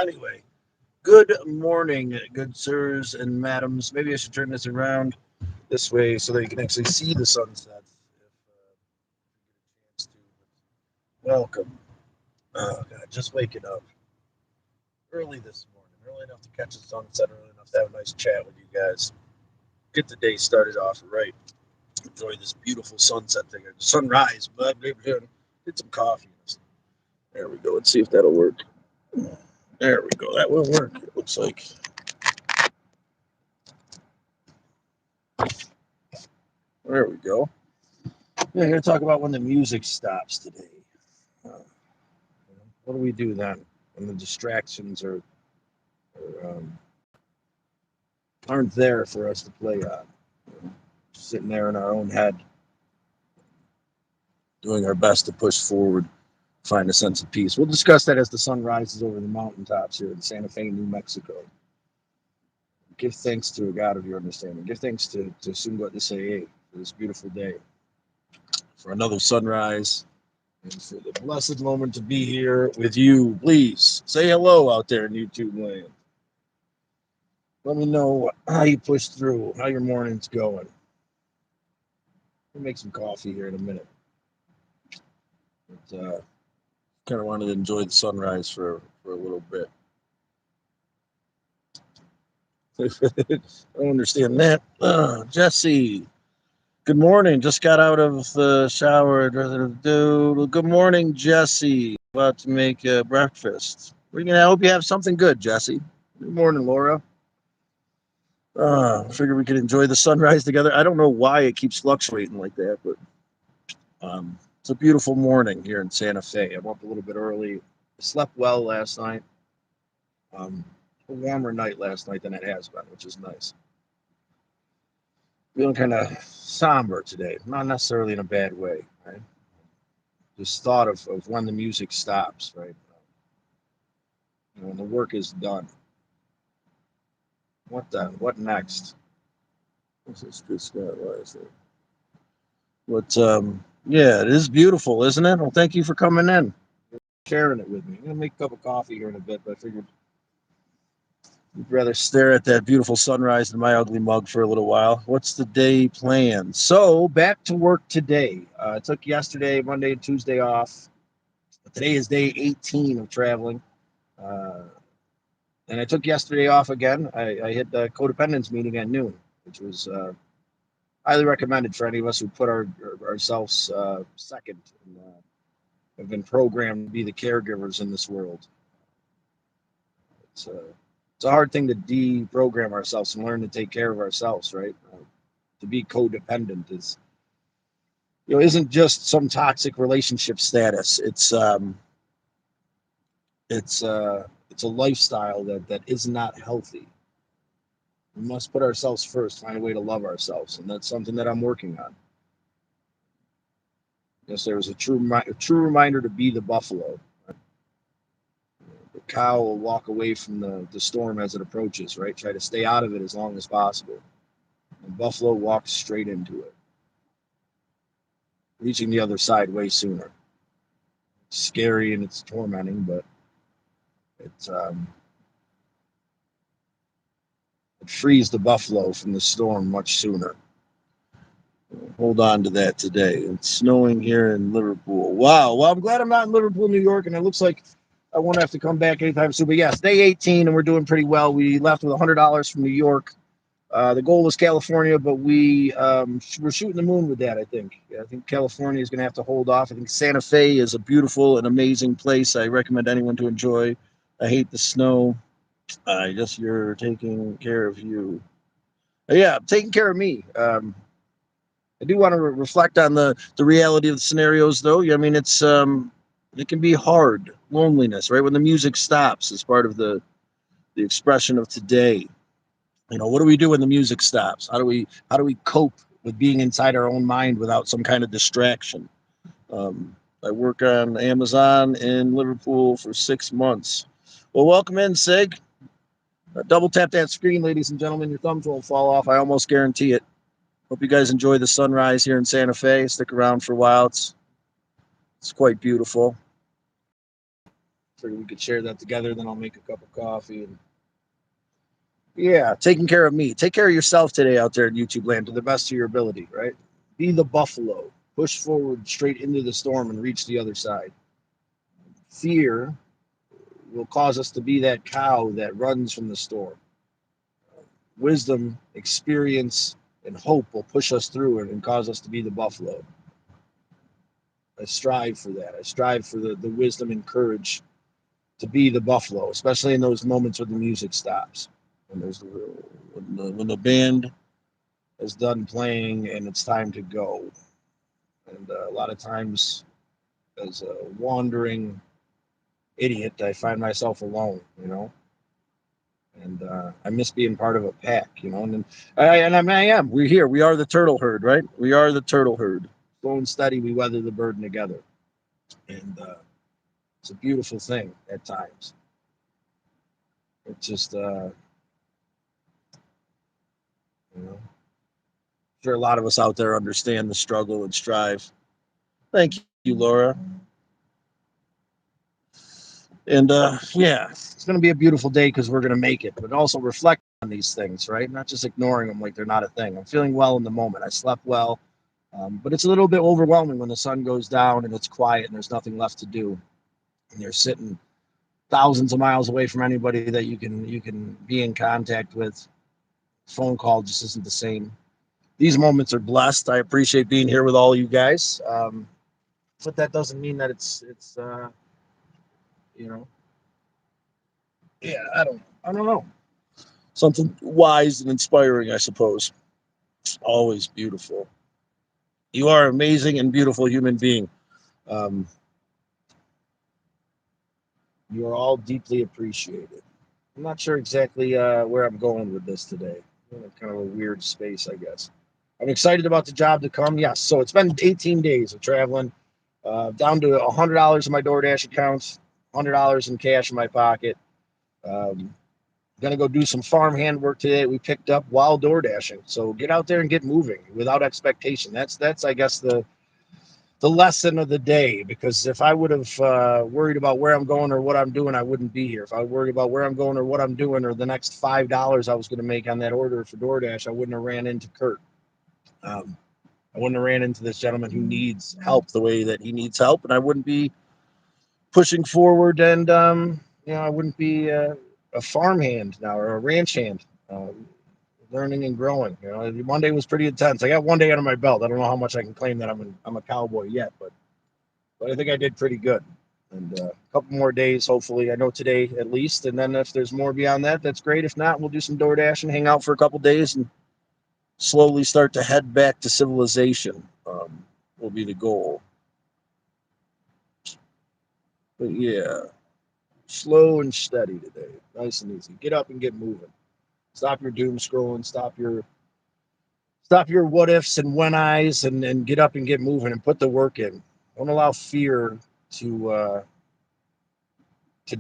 Anyway, good morning, good sirs and madams. Maybe I should turn this around this way so that you can actually see the sunset. If you get a chance to. Welcome. Oh, God, just waking up early this morning, early enough to catch the sunset, early enough to have a nice chat with you guys. Get the day started off right. Enjoy this beautiful sunset thing, or sunrise, but get some coffee. There we go. Let's see if that'll work. There we go. That will work. It looks like. There we go. Yeah, I'm going to talk about when the music stops today. What do we do then when the distractions aren't there for us to play on? Sitting there in our own head, doing our best to push forward, find a sense of peace. We'll discuss that as the sun rises over the mountaintops here in Santa Fe, New Mexico. Give thanks to a God of your understanding. Give thanks to Sungat Nisei for this beautiful day, for another sunrise, and for the blessed moment to be here with you. Please say hello out there in YouTube land. Let me know how you push through, how your morning's going. We'll make some coffee here in a minute. But, kind of wanted to enjoy the sunrise for a little bit. I don't understand that. Jesse, good morning. Just got out of the shower. Good morning, Jesse. About to make breakfast. I hope you have something good, Jesse. Good morning, Laura. Figure we could enjoy the sunrise together. I don't know why it keeps fluctuating like that, but it's a beautiful morning here in Santa Fe. I'm up a little bit early. I slept well last night. A warmer night last night than it has been, which is nice. Feeling kind of somber today, not necessarily in a bad way, right? Just thought of when the music stops, right? When the work is done. What then? What next? What's this good stuff? But yeah, it is beautiful, isn't it? Well, thank you for coming in, sharing it with me. I'm gonna make a cup of coffee here in a bit, but I figured you'd rather stare at that beautiful sunrise in my ugly mug for a little while. What's the day plan? So back to work today. I took yesterday, Monday, and Tuesday off. Today is day 18 of traveling. And I took yesterday off again. I hit the codependence meeting at noon, which was highly recommended for any of us who put ourselves second and have been programmed to be the caregivers in this world. It's a hard thing to deprogram ourselves and learn to take care of ourselves, right? To be codependent isn't just some toxic relationship status. It's a lifestyle that is not healthy. We must put ourselves first, find a way to love ourselves, and that's something that I'm working on. Yes, there was a true reminder to be the buffalo. The cow will walk away from the storm as it approaches, right? Try to stay out of it as long as possible. And buffalo walks straight into it, reaching the other side way sooner. It's scary and it's tormenting, but it frees the buffalo from the storm much sooner. Hold on to that today. It's snowing here in Liverpool. Wow. Well, I'm glad I'm not in Liverpool, New York, and it looks like I won't have to come back anytime soon. But yes, day 18, and we're doing pretty well. We left with $100 from New York. The goal was California, but we're shooting the moon with that, I think. I think California is going to have to hold off. I think Santa Fe is a beautiful and amazing place. I recommend anyone to enjoy. I hate the snow. I guess you're taking care of you. Yeah, taking care of me. I do want to reflect on the reality of the scenarios, though. I mean, it can be hard, loneliness, right? When the music stops as part of the expression of today. What do we do when the music stops? How do we cope with being inside our own mind without some kind of distraction? I work on Amazon in Liverpool for 6 months. Well, welcome in, Sig. Double tap that screen, ladies and gentlemen. Your thumbs won't fall off. I almost guarantee it. Hope you guys enjoy the sunrise here in Santa Fe. Stick around for a while. It's quite beautiful. Figured we could share that together. Then I'll make a cup of coffee and yeah, taking care of me. Take care of yourself today out there in YouTube land to the best of your ability, right? Be the buffalo. Push forward straight into the storm and reach the other side. Fear will cause us to be that cow that runs from the storm. Wisdom, experience, and hope will push us through it and cause us to be the buffalo. I strive for that. I strive for the wisdom and courage to be the buffalo, especially in those moments when the music stops. When the band is done playing and it's time to go. And a lot of times, as a wandering idiot, I find myself alone, and I miss being part of a pack, I am. We're here. We are the turtle herd, right? We are the turtle herd. Slow and steady, we weather the burden together, and it's a beautiful thing at times. It's just, sure a lot of us out there understand the struggle and strive. Thank you, Laura. And yeah, it's going to be a beautiful day because we're going to make it, but also reflect on these things, right? Not just ignoring them like they're not a thing. I'm feeling well in the moment. I slept well, but it's a little bit overwhelming when the sun goes down and it's quiet and there's nothing left to do. And you're sitting thousands of miles away from anybody that you can be in contact with. Phone call just isn't the same. These moments are blessed. I appreciate being here with all you guys, but that doesn't mean that it's you know yeah, I don't know, something wise and inspiring, I suppose. Always beautiful. You are an amazing and beautiful human being. Um, you are all deeply appreciated. I'm not sure exactly where I'm going with this today. Kind of a weird space, I guess. I'm excited about the job to come. Yes, so it's been 18 days of traveling, down to $100 in my DoorDash account, $100 in cash in my pocket. Um, Gonna go do some farm hand work today. We picked up while door dashing. So get out there and get moving without expectation. That's I guess the lesson of the day. Because if I would have worried about where I'm going or what I'm doing, I wouldn't be here. If I worried about where I'm going or what I'm doing or the next $5 I was going to make on that order for DoorDash, I wouldn't have ran into Kurt. I wouldn't have ran into this gentleman who needs help the way that he needs help, and I wouldn't be pushing forward, and I wouldn't be a farmhand now or a ranch hand, learning and growing. Monday was pretty intense. I got one day under my belt. I don't know how much I can claim that I'm a cowboy yet, but I think I did pretty good. And a couple more days, hopefully. I know today at least, and then if there's more beyond that, that's great. If not, we'll do some DoorDash and hang out for a couple days and slowly start to head back to civilization. Will be the goal. But yeah, slow and steady today, nice and easy. Get up and get moving. Stop your doom scrolling. Stop your what ifs and when I's, and get up and get moving and put the work in. Don't allow fear to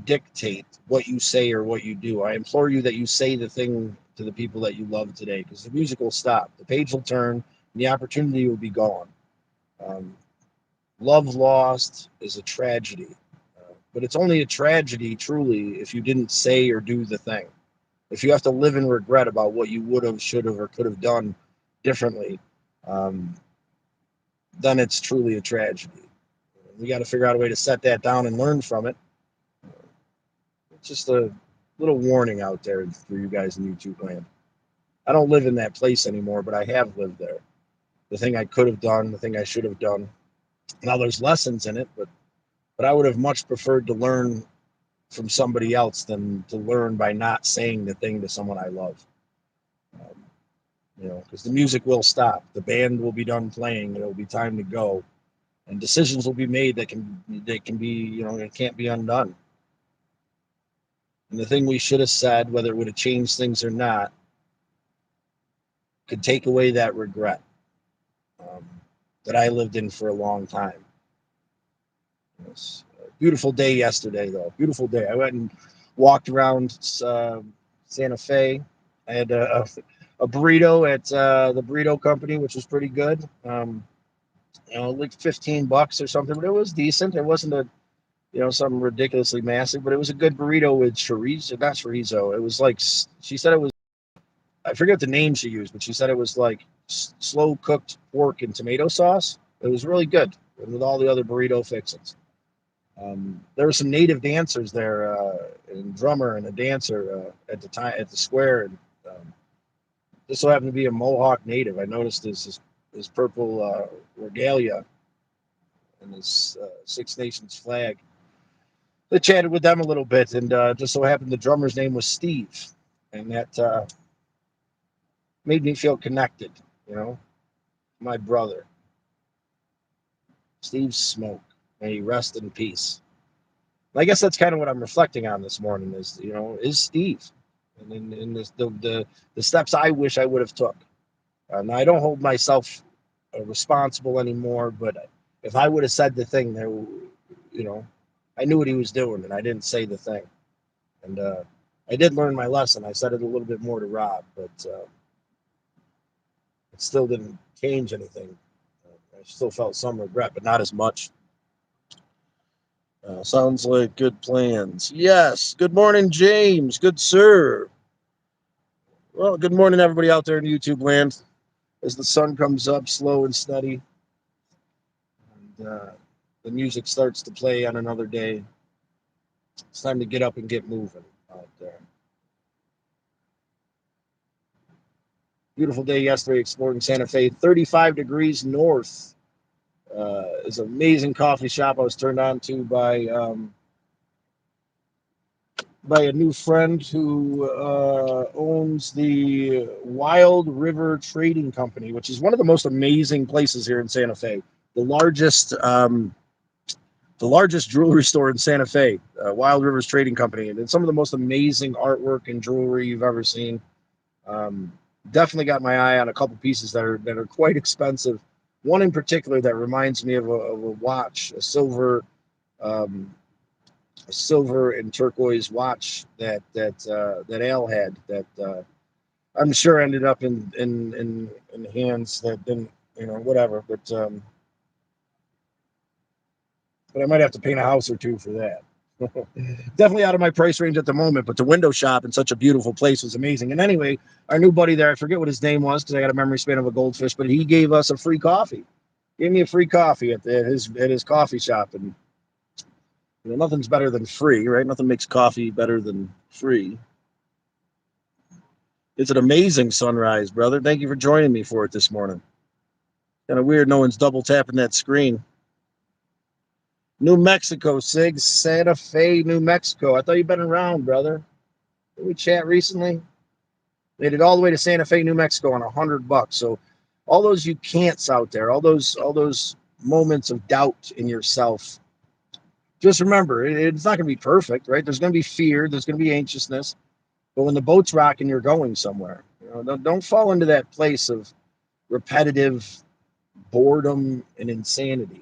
dictate what you say or what you do. I implore you that you say the thing to the people that you love today, because the music will stop, the page will turn, and the opportunity will be gone. Um, Love lost is a tragedy, but it's only a tragedy truly if you didn't say or do the thing. If you have to live in regret about what you would have, should have, or could have done differently, um, then it's truly a tragedy. We got to figure out a way to set that down and learn from it. It's just a little warning out there for you guys in YouTube land. I don't live in that place anymore, but I have lived there. The thing I could have done, the thing I should have done. Now there's lessons in it, but I would have much preferred to learn from somebody else than to learn by not saying the thing to someone I love. Because the music will stop, the band will be done playing, it'll be time to go, and decisions will be made that can be, it can't be undone. And the thing we should have said, whether it would have changed things or not, could take away that regret um, that I lived in for a long time. Yes. Beautiful day yesterday, though. Beautiful day. I went and walked around Santa Fe. I had a burrito at the burrito company, which was pretty good. Like $15 or something, but it was decent. It wasn't something ridiculously massive, but it was a good burrito with chorizo, not chorizo. It was like, she said it was, I forget the name she used, but she said it was like slow cooked pork and tomato sauce. It was really good with all the other burrito fixings. There were some native dancers there, a drummer and a dancer at the time at the square, and this so happened to be a Mohawk native. I noticed his purple regalia and his Six Nations flag. I chatted with them a little bit, and just so happened the drummer's name was Steve, and that made me feel connected. You know, my brother, Steve Smoke. May he rest in peace. I guess that's kind of what I'm reflecting on this morning. Is Steve, and the steps I wish I would have took. Now I don't hold myself responsible anymore, but if I would have said the thing, I knew what he was doing, and I didn't say the thing. And I did learn my lesson. I said it a little bit more to Rob, but it still didn't change anything. I still felt some regret, but not as much. Sounds like good plans. Yes. Good morning, James. Good sir. Well, good morning, everybody out there in YouTube land. As the sun comes up slow and steady, and the music starts to play on another day, it's time to get up and get moving out there. Beautiful day yesterday exploring Santa Fe. 35 degrees north. Is an amazing coffee shop I was turned on to by a new friend who owns the Wild River Trading Company, which is one of the most amazing places here in Santa Fe. The largest jewelry store in Santa Fe, Wild Rivers Trading Company, and it's some of the most amazing artwork and jewelry you've ever seen. Definitely got my eye on a couple pieces that are quite expensive. One in particular that reminds me of a watch, a silver and turquoise watch that Al had that I'm sure ended up in hands that didn't, whatever. But I might have to paint a house or two for that. Definitely out of my price range at the moment, but the window shop in such a beautiful place was amazing. And anyway, our new buddy there, I forget what his name was because I got a memory span of a goldfish, but he gave us a free coffee. Gave me a free coffee at his coffee shop, and nothing's better than free, right? Nothing makes coffee better than free. It's an amazing sunrise, brother. Thank you for joining me for it this morning. Kind of weird no one's double tapping that screen. New Mexico, Sig. Santa Fe, New Mexico. I thought you'd been around, brother. Did we chat recently? Made it all the way to Santa Fe, New Mexico on $100. So all those you can'ts out there, all those moments of doubt in yourself, just remember, it's not going to be perfect, right? There's going to be fear. There's going to be anxiousness. But when the boat's rocking, you're going somewhere. Don't fall into that place of repetitive boredom and insanity.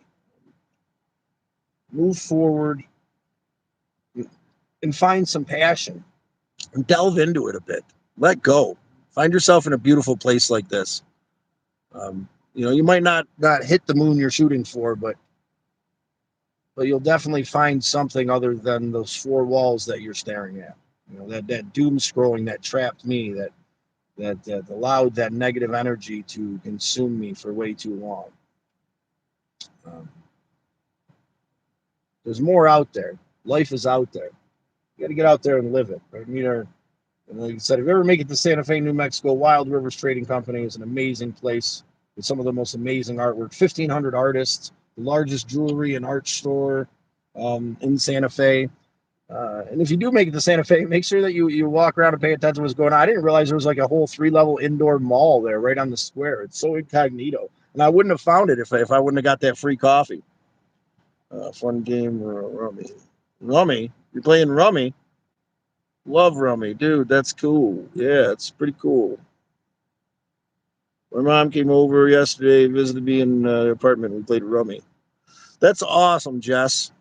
Move forward and find some passion and delve into it a bit. Let go. Find yourself in a beautiful place like this. You might not hit the moon you're shooting for, but you'll definitely find something other than those four walls that you're staring at. That doom scrolling that trapped me, that allowed that negative energy to consume me for way too long. There's more out there. Life is out there. You got to get out there and live it. Right? Like I said, if you ever make it to Santa Fe, New Mexico, Wild Rivers Trading Company is an amazing place with some of the most amazing artwork. 1,500 artists, the largest jewelry and art store in Santa Fe. And if you do make it to Santa Fe, make sure that you walk around and pay attention to what's going on. I didn't realize there was like a whole 3-level indoor mall there right on the square. It's so incognito. And I wouldn't have found it if I wouldn't have got that free coffee. Fun game, Rummy. Rummy? You're playing Rummy? Love Rummy. Dude, that's cool. Yeah, it's pretty cool. My mom came over yesterday, visited me in the apartment. We played Rummy. That's awesome, Jess.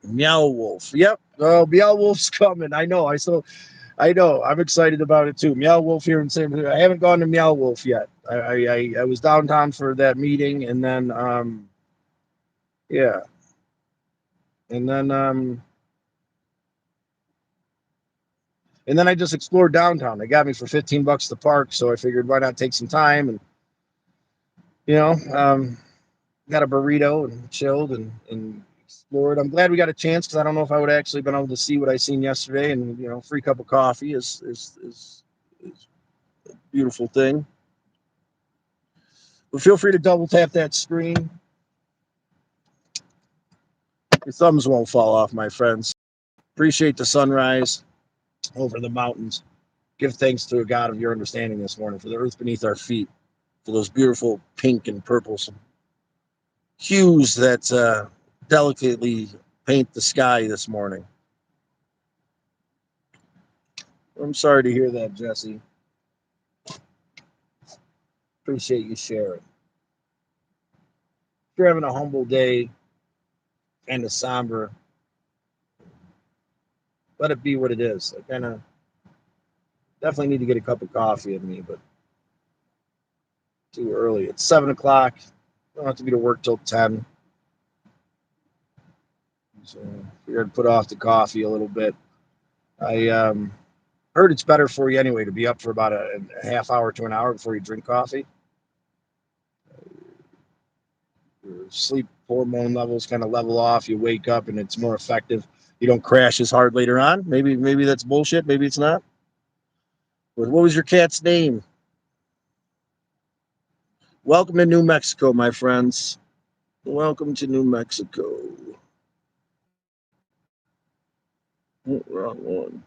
Meow Wolf. Yep. Oh, Meow Wolf's coming. I know. I know. I'm excited about it too. Meow Wolf here in San Francisco. I haven't gone to Meow Wolf yet. I was downtown for that meeting, and then yeah. And then I just explored downtown. They got me for $15 to park, so I figured why not take some time and you know got a burrito and chilled and explored. I'm glad we got a chance because I don't know if I would actually been able to see what I seen yesterday. And free cup of coffee is a beautiful thing. But feel free to double tap that screen. Your thumbs won't fall off, my friends. Appreciate the sunrise over the mountains. Give thanks to a God of your understanding this morning for the earth beneath our feet, for those beautiful pink and purple hues that delicately paint the sky this morning. I'm sorry to hear that, Jesse. Appreciate you sharing. If you're having a humble day, kind of somber, let it be what it is. I kind of definitely need to get a cup of coffee in me, but too early. It's 7 o'clock. I don't have to be to work till 10. So we're going to put off the coffee a little bit. I heard it's better for you anyway to be up for about a half hour to an hour before you drink coffee. Your sleep hormone levels kind of level off. You wake up and it's more effective. You don't crash as hard later on. Maybe that's bullshit. Maybe it's not. But what was your cat's name? Welcome to New Mexico, my friends. Welcome to New Mexico. Oh, wrong one.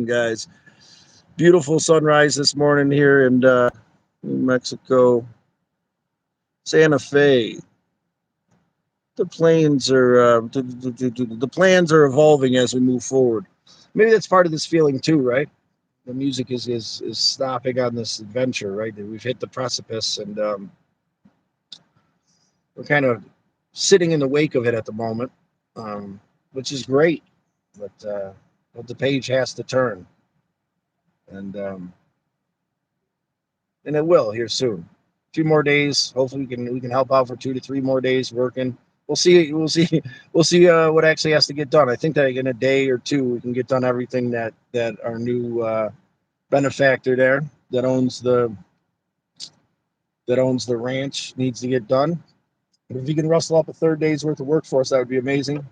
Guys, beautiful sunrise this morning here in New Mexico, Santa Fe. The planes are the plans are evolving as we move forward. Maybe that's part of this feeling too, right? The music is stopping on this adventure, right? We've hit the precipice, and we're kind of sitting in the wake of it at the moment, which is great. But the page has to turn, and and it will here soon. A few more days. Hopefully, we can help out for 2 to 3 more days working. We'll see. We'll see. We'll see what actually has to get done. I think that in a day or two we can get done everything that our new benefactor there that owns the ranch needs to get done. But if you can rustle up a third day's worth of workforce, that would be amazing.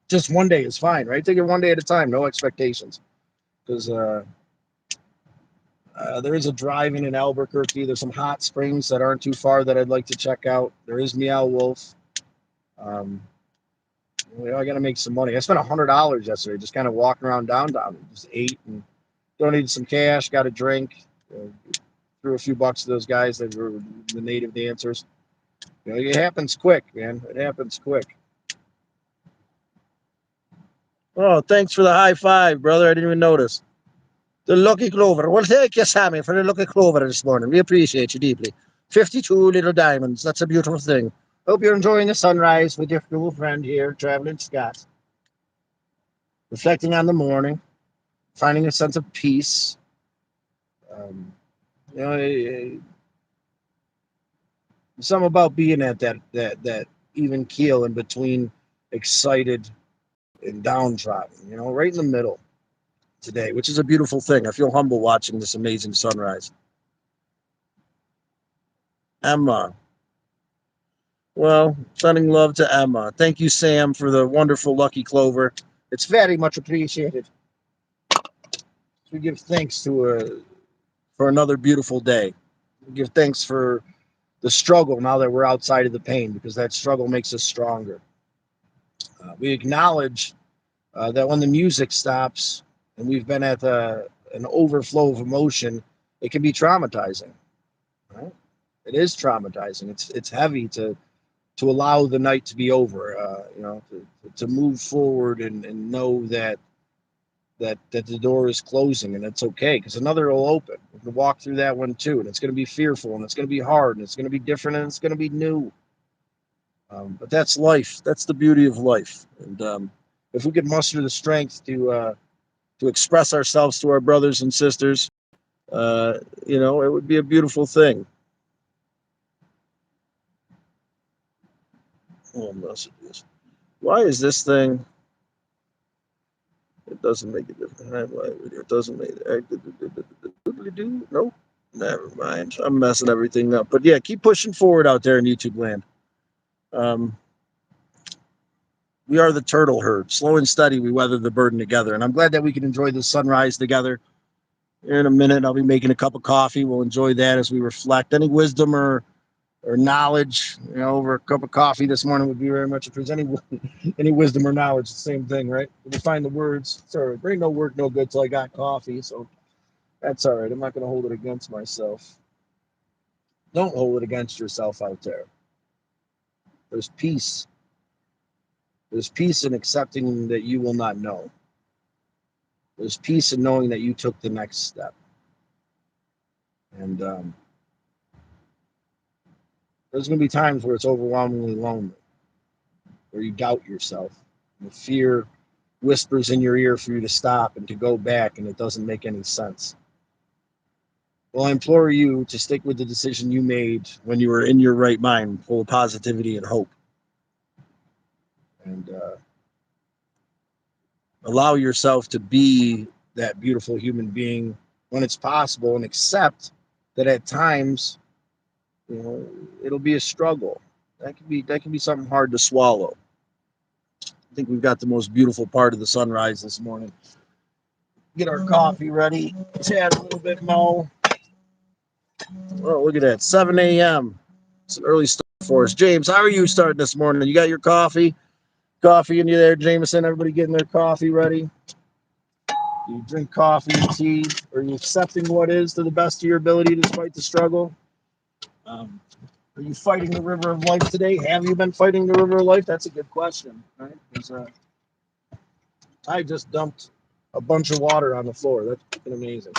Just one day is fine, right? Take it one day at a time, no expectations. Because there is a drive-in in Albuquerque. There's some hot springs that aren't too far that I'd like to check out. There is Meow Wolf. Um, I got to make some money. I spent $100 yesterday just kind of walking around downtown. Just ate and donated some cash, got a drink, threw a few bucks to those guys that were the native dancers. It happens quick, man. It happens quick. Oh, thanks for the high five, brother. I didn't even notice. The Lucky Clover. Well, thank you, Sammy, for the Lucky Clover this morning. We appreciate you deeply. 52 little diamonds. That's a beautiful thing. Hope you're enjoying the sunrise with your cool friend here, Traveling Scott. Reflecting on the morning, finding a sense of peace. Um, you know, something about being at that even keel in between excited and downtrodden, right in the middle today, which is a beautiful thing. I feel humble watching this amazing sunrise. Emma. Well, sending love to Emma. Thank you, Sam, for the wonderful Lucky Clover. It's very much appreciated. We give thanks for another beautiful day. We give thanks for the struggle now that we're outside of the pain, because that struggle makes us stronger. We acknowledge that when the music stops and we've been at an overflow of emotion, it can be traumatizing. Right? It is traumatizing. It's heavy to allow the night to be over. To move forward and know that the door is closing, and it's okay because another will open. We can walk through that one too, and it's going to be fearful, and it's going to be hard, and it's going to be different, and it's going to be new. But that's life. That's the beauty of life. And if we could muster the strength to express ourselves to our brothers and sisters, it would be a beautiful thing. Oh, messages. Why is this thing? It doesn't make a difference. It doesn't make it. Nope. Never mind. I'm messing everything up. But yeah, keep pushing forward out there in YouTube land. Um, we are the turtle herd. Slow and steady, we weather the burden together. And I'm glad that we can enjoy the sunrise together. In a minute, I'll be making a cup of coffee. We'll enjoy that as we reflect. Any wisdom or knowledge, over a cup of coffee this morning would be very much appreciated. Any wisdom or knowledge, the same thing, right? If you find the words, sorry, brain no work, no good till I got coffee. So that's all right. I'm not going to hold it against myself. Don't hold it against yourself out there. There's peace. There's peace in accepting that you will not know. There's peace in knowing that you took the next step. And there's going to be times where it's overwhelmingly lonely, where you doubt yourself. And the fear whispers in your ear for you to stop and to go back, and it doesn't make any sense. Well, I implore you to stick with the decision you made when you were in your right mind, full of positivity and hope. And allow yourself to be that beautiful human being when it's possible, and accept that at times, it'll be a struggle. That can be something hard to swallow. I think we've got the most beautiful part of the sunrise this morning. Get our coffee ready, chat a little bit more. Oh, look at that, 7 a.m. It's an early start for us. James, how are you starting this morning? You got your coffee? Coffee in you there, Jameson? Everybody getting their coffee ready? Do you drink coffee, tea? Are you accepting what is to the best of your ability despite the struggle? Are you fighting the river of life today? Have you been fighting the river of life? That's a good question, right? Because I just dumped a bunch of water on the floor. That's freaking amazing.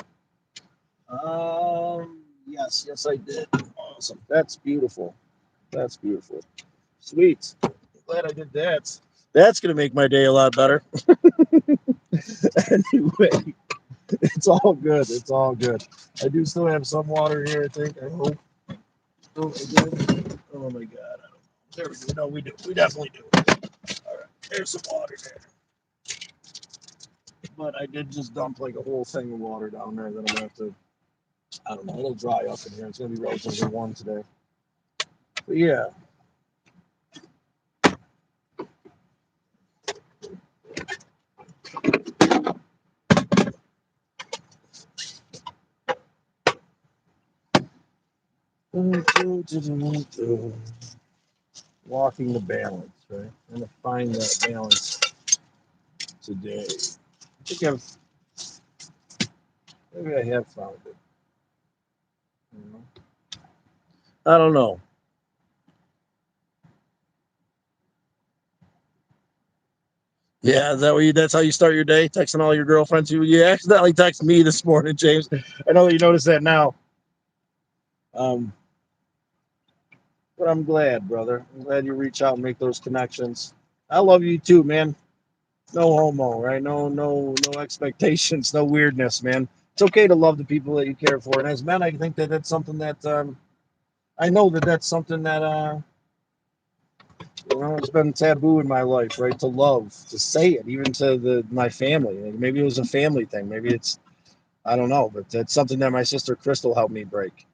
Yes, I did. Awesome. That's beautiful. That's beautiful. Sweet. Glad I did that. That's gonna make my day a lot better. Anyway, it's all good. It's all good. I do still have some water here, I think. I hope. Oh, I did. Oh my god. There we go. No, we do. We definitely do. All right. There's some water there. But I did just dump like a whole thing of water down there that I'm gonna have to. I don't know. It'll dry up in here. It's gonna be relatively warm today. But yeah. Walking the balance, right? I'm gonna find that balance today. I think maybe I have found it. I don't know. Yeah, is that what that's how you start your day? Texting all your girlfriends? You accidentally texted me this morning, James. I know that you noticed that now. Um, but I'm glad, brother. I'm glad you reach out and make those connections. I love you too, man. No homo, right? No expectations, no weirdness, man. It's okay to love the people that you care for. And as men, I think that that's something that I know that that's something that it's been taboo in my life, right? To love, to say it, even to my family. Like maybe it was a family thing. Maybe it's I don't know, but that's something that my sister Crystal helped me break.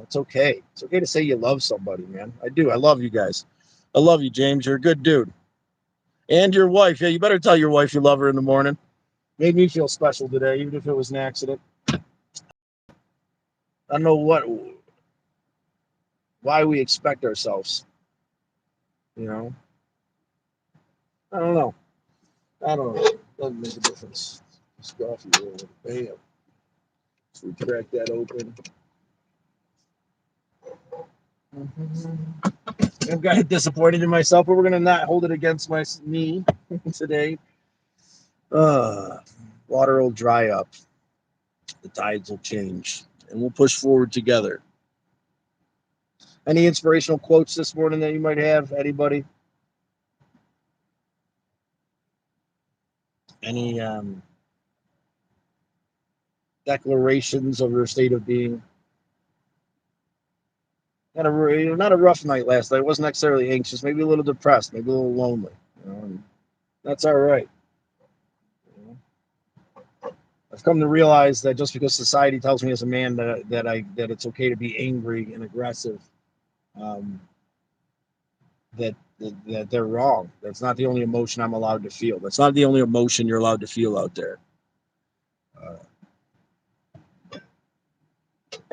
It's okay. It's okay to say you love somebody, man. I do. I love you guys. I love you, James. You're a good dude. And your wife. Yeah, you better tell your wife you love her in the morning. Made me feel special today, even if it was an accident. I don't know why we expect ourselves. You know, I don't know. I don't know. Doesn't make a difference. This coffee roll. Bam. So we crack that open. I'm kind of disappointed in myself, but we're gonna not hold it against me today. Water will dry up. The tides will change, and we'll push forward together. Any inspirational quotes this morning that you might have? Anybody? Any declarations of your state of being? Not a rough night last night. I wasn't necessarily anxious. Maybe a little depressed. Maybe a little lonely. And that's all right. I've come to realize that just because society tells me as a man that it's okay to be angry and aggressive, um, that they're wrong. That's not the only emotion I'm allowed to feel. That's not the only emotion you're allowed to feel out there. Uh,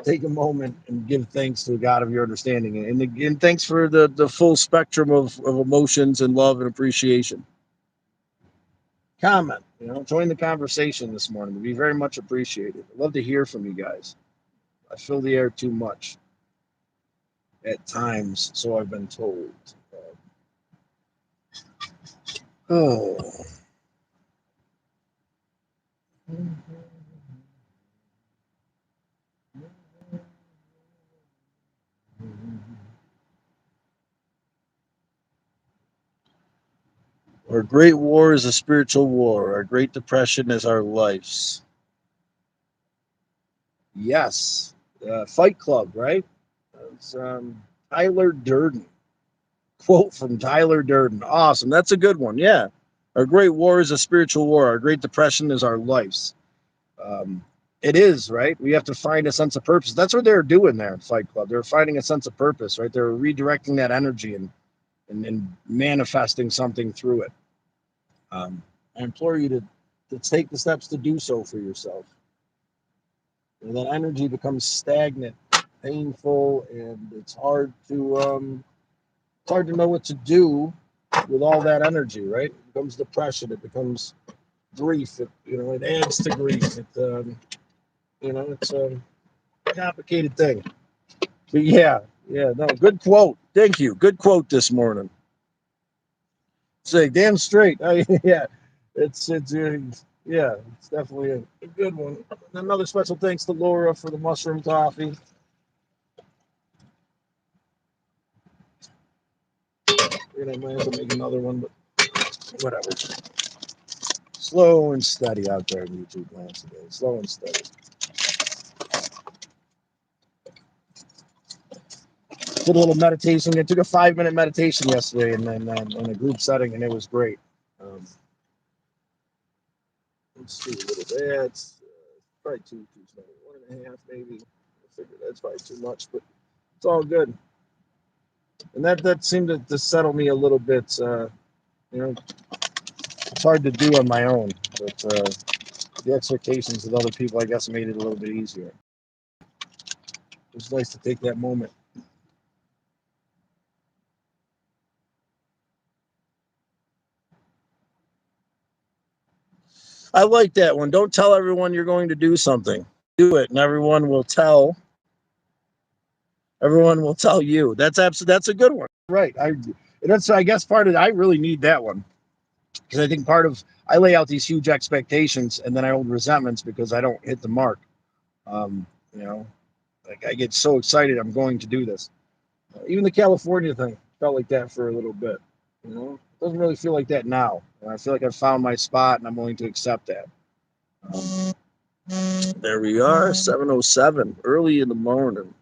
Take a moment and give thanks to the God of your understanding, and thanks for the full spectrum of emotions and love and appreciation. Comment, join the conversation this morning. It'd be very much appreciated. I'd love to hear from you guys. I fill the air too much at times, so I've been told. Oh. Our great war is a spiritual war. Our great depression is our lives. Yes. Fight Club, right? It's Tyler Durden. Quote from Tyler Durden. Awesome. That's a good one. Yeah. Our great war is a spiritual war. Our great depression is our lives. Um, it is, right? We have to find a sense of purpose. That's what they're doing there in Fight Club. They're finding a sense of purpose, right? They're redirecting that energy and manifesting something through it. I implore you to take the steps to do so for yourself. And that energy becomes stagnant, painful, and it's hard to know what to do with all that energy, right? It becomes depression. It becomes grief. It adds to grief. It's a complicated thing. But yeah, no, good quote. Thank you. Good quote this morning. Say, damn straight. Yeah, it's definitely a good one. Another special thanks to Laura for the mushroom coffee. I might have to make another one, but whatever. Slow and steady out there in YouTube land today. Slow and steady. Did a little meditation. I took a 5-minute meditation yesterday in a group setting, and it was great. Let's see, what is that? It's probably too slow. 1.5 maybe. I figured that's probably too much, but it's all good. And that seemed to settle me a little bit. It's hard to do on my own, but the expectations of other people, I guess, made it a little bit easier. It was nice to take that moment. I like that one. Don't tell everyone you're going to do something. Do it, and everyone will tell. Everyone will tell you. That's a good one. Right. I guess part of it, I really need that one, because I think I lay out these huge expectations, and then I hold resentments because I don't hit the mark. Um, like I get so excited I'm going to do this. Even the California thing felt like that for a little bit. It doesn't really feel like that now. I feel like I've found my spot, and I'm willing to accept that. There we are, 7:07, early in the morning.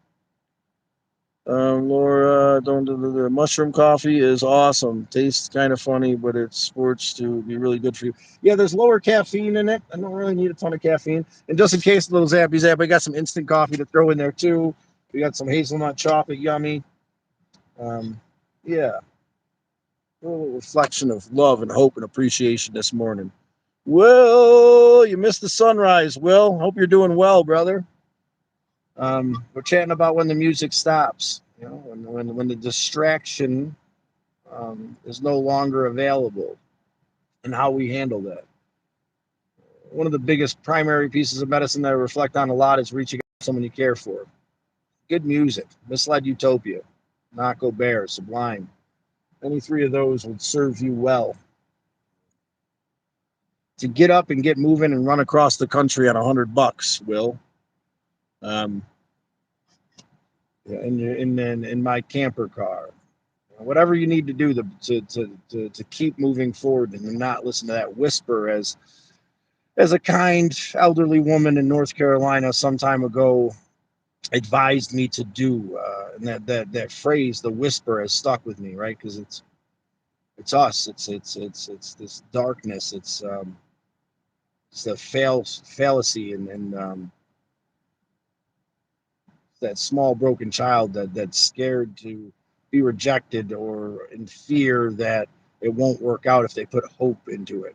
Laura, don't do the mushroom coffee is awesome. Tastes kind of funny, but it's sports to be really good for you. Yeah, there's lower caffeine in it. I don't really need a ton of caffeine. And just in case, a little zappy zap, I got some instant coffee to throw in there too. We got some hazelnut chocolate, yummy. Yeah, a little reflection of love and hope and appreciation this morning. Will, you missed the sunrise. Will, hope you're doing well, brother. We're chatting about when the music stops. When the distraction is no longer available, and how we handle that. One of the biggest primary pieces of medicine that I reflect on a lot is reaching out to someone you care for. Good music, Misled Utopia, Naco Bear, Sublime. Any three of those would serve you well. To get up and get moving and run across the country on $100, Will. in my camper car. Whatever you need to do to keep moving forward and not listen to that whisper, as a kind elderly woman in North Carolina some time ago advised me to do. And that phrase, the whisper, has stuck with me, right? Because it's us. It's this darkness. It's the fallacy and that small broken child that's scared to be rejected, or in fear that it won't work out if they put hope into it.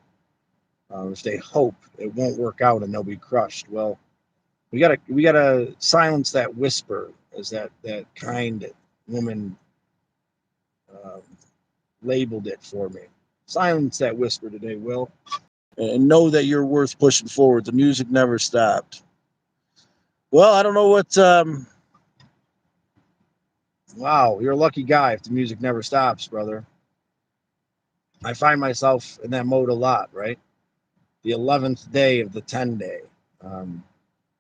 If they hope it won't work out and they'll be crushed. Well, we gotta silence that whisper, as that kind woman uh, labeled it for me. Silence that whisper today, Will, and know that you're worth pushing forward. The music never stopped. Well, I don't know what. Wow, you're a lucky guy if the music never stops, brother. I find myself in that mode a lot, right? The 11th day of the 10 day. Um,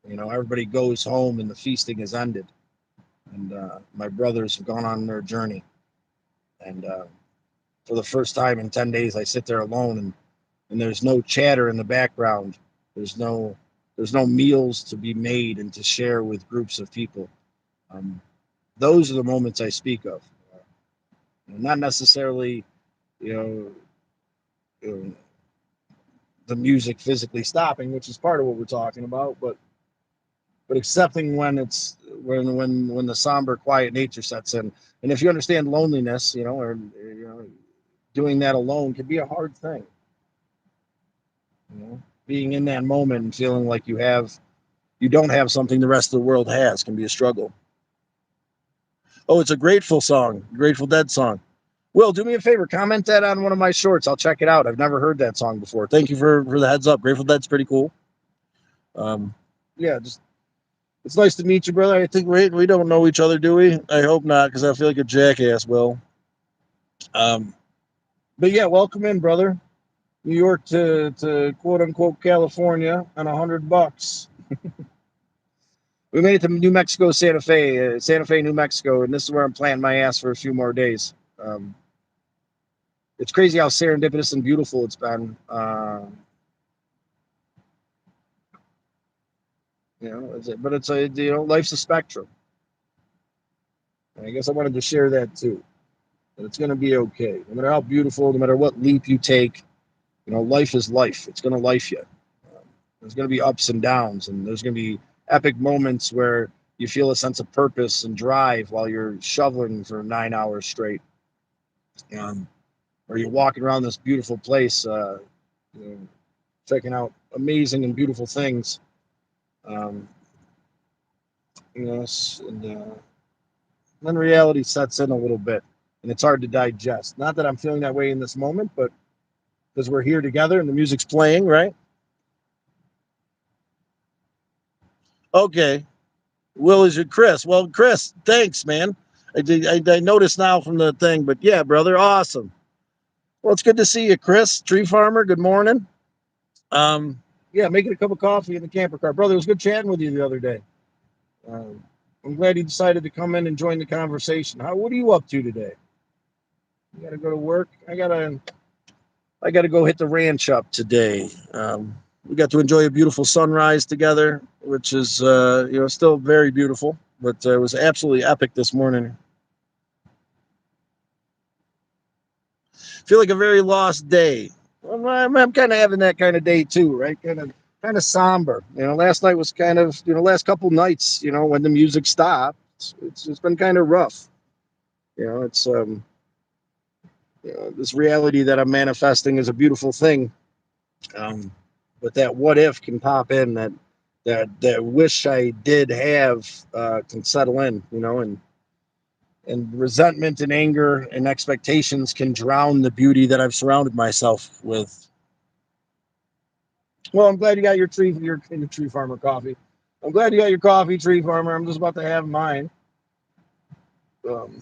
everybody goes home and the feasting has ended. And my brothers have gone on their journey. And for the first time in 10 days, I sit there alone, and there's no chatter in the background. There's no there's no meals to be made and to share with groups of people. Um, those are the moments I speak of. Not necessarily, you know, you know, the music physically stopping, which is part of what we're talking about, but accepting when it's when the somber, quiet nature sets in. And if you understand loneliness, or doing that alone can be a hard thing. Being in that moment and feeling like you don't have something the rest of the world has can be a struggle. Oh, it's a Grateful song, Grateful Dead song. Will, do me a favor, comment that on one of my shorts. I'll check it out. I've never heard that song before. Thank you for the heads up. Grateful Dead's pretty cool. Um, yeah, just it's nice to meet you, brother. I think we don't know each other, do we? I hope not, because I feel like a jackass, Will. Um, but yeah, welcome in, brother. New York to quote unquote California on $100. We made it to New Mexico, Santa Fe, New Mexico, and this is where I'm planting my ass for a few more days. It's crazy how serendipitous and beautiful it's been. But it's life's a spectrum. And I guess I wanted to share that too. That it's going to be okay, no matter how beautiful, no matter what leap you take. Life is life. It's going to life you. There's going to be ups and downs, and there's going to be epic moments where you feel a sense of purpose and drive while you're shoveling for 9 hours straight. Or you're walking around this beautiful place, you know, checking out amazing and beautiful things. Um, and then reality sets in a little bit, and it's hard to digest. Not that I'm feeling that way in this moment, but because we're here together and the music's playing, right? Okay. Will is your Chris. Well, Chris, thanks, man. I noticed now from the thing, but yeah, brother, awesome. Well, it's good to see you, Chris, tree farmer. Good morning. Yeah, making a cup of coffee in the camper car, brother. It was good chatting with you the other day. Um, I'm glad you decided to come in and join the conversation. What are you up to today? You got to go to work. I gotta go hit the ranch up today. We got to enjoy a beautiful sunrise together, which is still very beautiful, but it was absolutely epic this morning. Feel like a very lost day. I'm kind of having that kind of day too, right? Kind of somber. Last night was kind of last couple nights. When the music stopped, it's been kind of rough. It's this reality that I'm manifesting is a beautiful thing. But that what if can pop in, that wish I did have can settle in, and resentment and anger and expectations can drown the beauty that I've surrounded myself with. Well, I'm glad you got your tree farmer coffee. I'm glad you got your coffee, tree farmer. I'm just about to have mine. Um,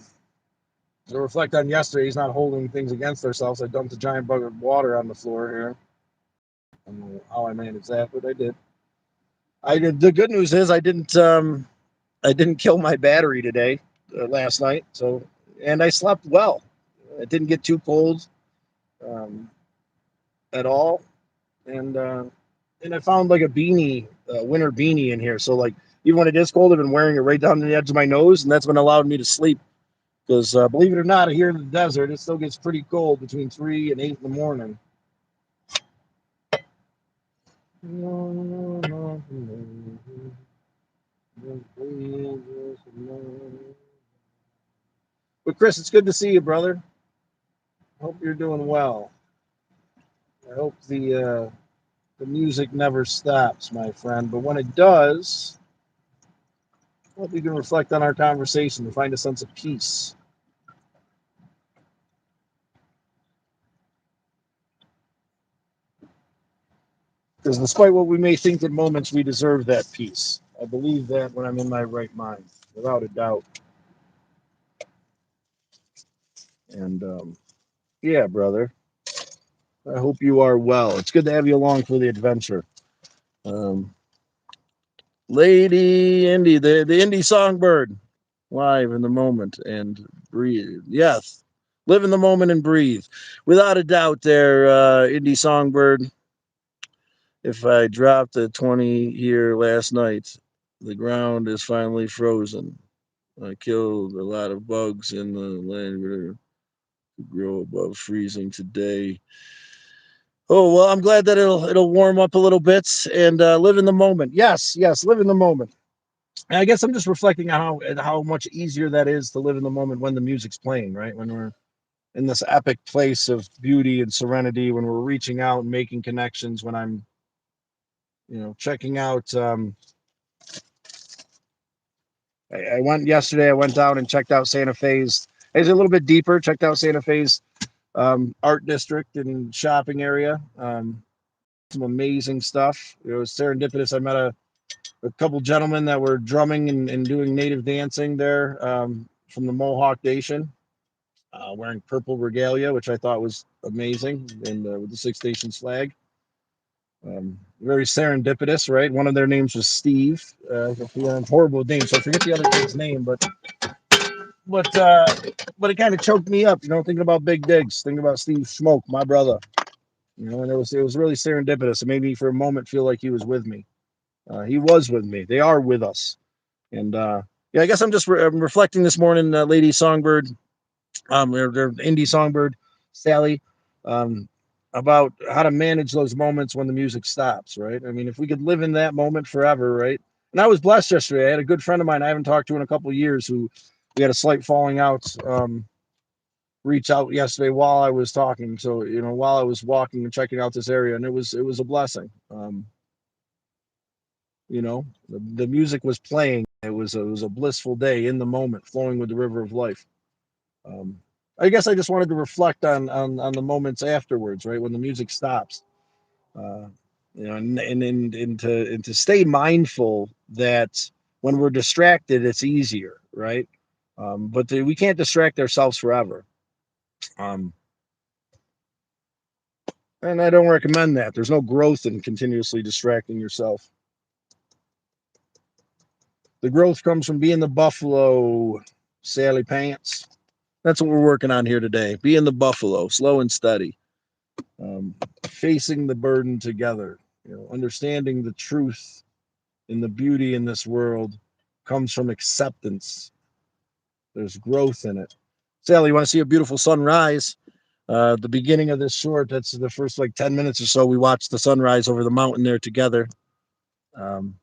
to reflect on yesterday, he's not holding things against ourselves. I dumped a giant bucket of water on the floor here. I don't know how I managed that, but I did. I did. The good news is I didn't. I didn't kill my battery today, last night. So, and I slept well. It didn't get too cold um, at all, and I found like a beanie, winter beanie in here. So like even when it is cold, I've been wearing it right down to the edge of my nose, and that's what allowed me to sleep. Because believe it or not, here in the desert, it still gets pretty cold between 3 and 8 in the morning. But Chris, it's good to see you, brother. Hope you're doing well. I hope the music never stops, my friend. But when it does, I hope you can reflect on our conversation and find a sense of peace. Because despite what we may think at moments, we deserve that peace. I believe that when I'm in my right mind, without a doubt. And yeah, brother, I hope you are well. It's good to have you along for the adventure. Um, Lady Indy, the indie songbird, live in the moment and breathe. Yes, live in the moment and breathe. Without a doubt, there, indie songbird. If I dropped a 20 here last night, the ground is finally frozen. I killed a lot of bugs in the land to grow above freezing today. Oh well, I'm glad that it'll warm up a little bit and live in the moment. Yes, yes, live in the moment. And I guess I'm just reflecting on how much easier that is to live in the moment when the music's playing, right? When we're in this epic place of beauty and serenity, when we're reaching out and making connections, when I'm, checking out. I went yesterday. I went down and checked out Santa Fe's. It's a little bit deeper. Checked out Santa Fe's art district and shopping area. Some amazing stuff. It was serendipitous. I met a couple gentlemen that were drumming and doing native dancing there, from the Mohawk Nation, wearing purple regalia, which I thought was amazing, and with the Six Nations flag. Very serendipitous, right? One of their names was Steve. Horrible name, so I forget the other kid's name, but uh, but it kind of choked me up, thinking about Big Digs, thinking about Steve Smoke, my brother. And it was really serendipitous. It made me for a moment feel like he was with me. He was with me. They are with us. And yeah, I guess I'm reflecting this morning, Lady Songbird, their indie songbird, Sally, um, about how to manage those moments when the music stops, right? I mean, if we could live in that moment forever, right? And I was blessed yesterday. I had a good friend of mine I haven't talked to in a couple of years who we had a slight falling out. Reach out yesterday while I was talking. So while I was walking and checking out this area, and it was a blessing. The music was playing. It was a blissful day in the moment, flowing with the river of life. Um, I guess I just wanted to reflect on the moments afterwards, right when the music stops. Uh, and to stay mindful that when we're distracted, it's easier, right? But we can't distract ourselves forever. Um, and I don't recommend that. There's no growth in continuously distracting yourself. The growth comes from being the buffalo, Sally Pants. That's what we're working on here today. Being the buffalo, slow and steady, facing the burden together. Understanding the truth and the beauty in this world comes from acceptance. There's growth in it. Sally, you want to see a beautiful sunrise? The beginning of this short, that's the first like 10 minutes or so. We watched the sunrise over the mountain there together. Um,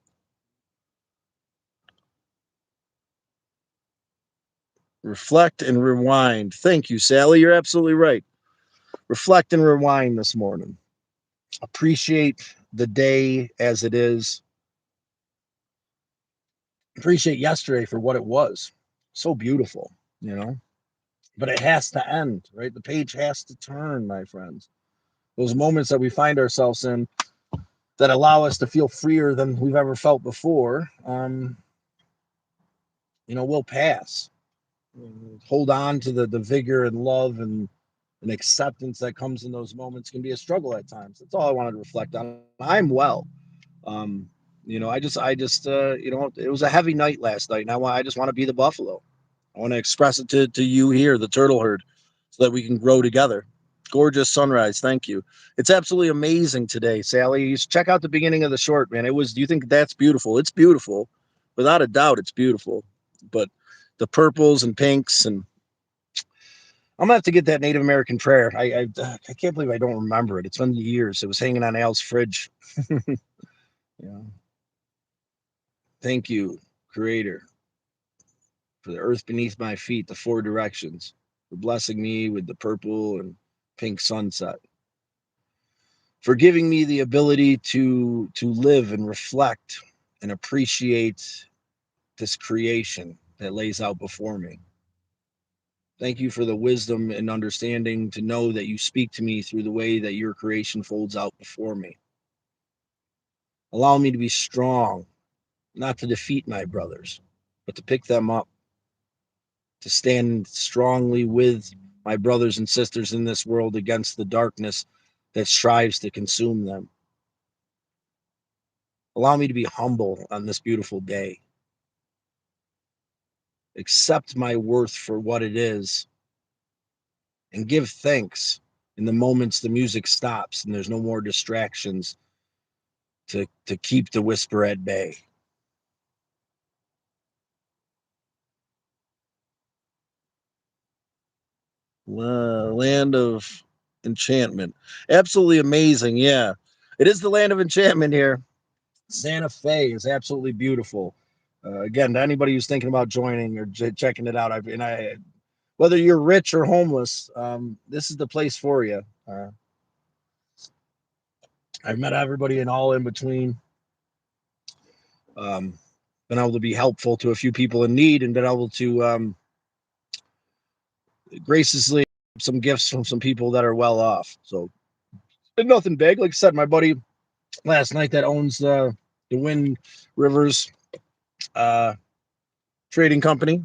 Reflect and rewind. Thank you, Sally. You're absolutely right. Reflect and rewind this morning. Appreciate the day as it is. Appreciate yesterday for what it was. So beautiful, you know. But it has to end, right? The page has to turn, my friends. Those moments that we find ourselves in that allow us to feel freer than we've ever felt before, will pass. Hold on to the vigor and love and acceptance that comes in those moments can be a struggle at times. That's all I wanted to reflect on. I'm well. Um, It was a heavy night last night, and I just want to be the buffalo. I want to express it to you here, the turtle herd, so that we can grow together. Gorgeous sunrise. Thank you. It's absolutely amazing today, Sally. You should check out the beginning of the short, man. Do you think that's beautiful? It's beautiful. Without a doubt, it's beautiful. But the purples and pinks, and I'm gonna have to get that Native American prayer. I can't believe I don't remember it. It's been years. It was hanging on Al's fridge. Yeah. Thank you, Creator, for the earth beneath my feet, the four directions, for blessing me with the purple and pink sunset, for giving me the ability to live and reflect and appreciate this creation that lays out before me. Thank you for the wisdom and understanding to know that you speak to me through the way that your creation folds out before me. Allow me to be strong, not to defeat my brothers, but to pick them up, to stand strongly with my brothers and sisters in this world against the darkness that strives to consume them. Allow me to be humble on this beautiful day. Accept my worth for what it is and give thanks in the moments the music stops and there's no more distractions to keep the whisper at bay. Land of enchantment. Absolutely amazing. Yeah. It is the land of enchantment here. Santa Fe is absolutely beautiful. Again, to anybody who's thinking about joining or checking it out, whether you're rich or homeless, this is the place for you. I've met everybody and all in between. Um, been able to be helpful to a few people in need, and been able to graciously some gifts from some people that are well off. So, nothing big. Like I said, my buddy last night that owns the Wind Rivers uh, trading company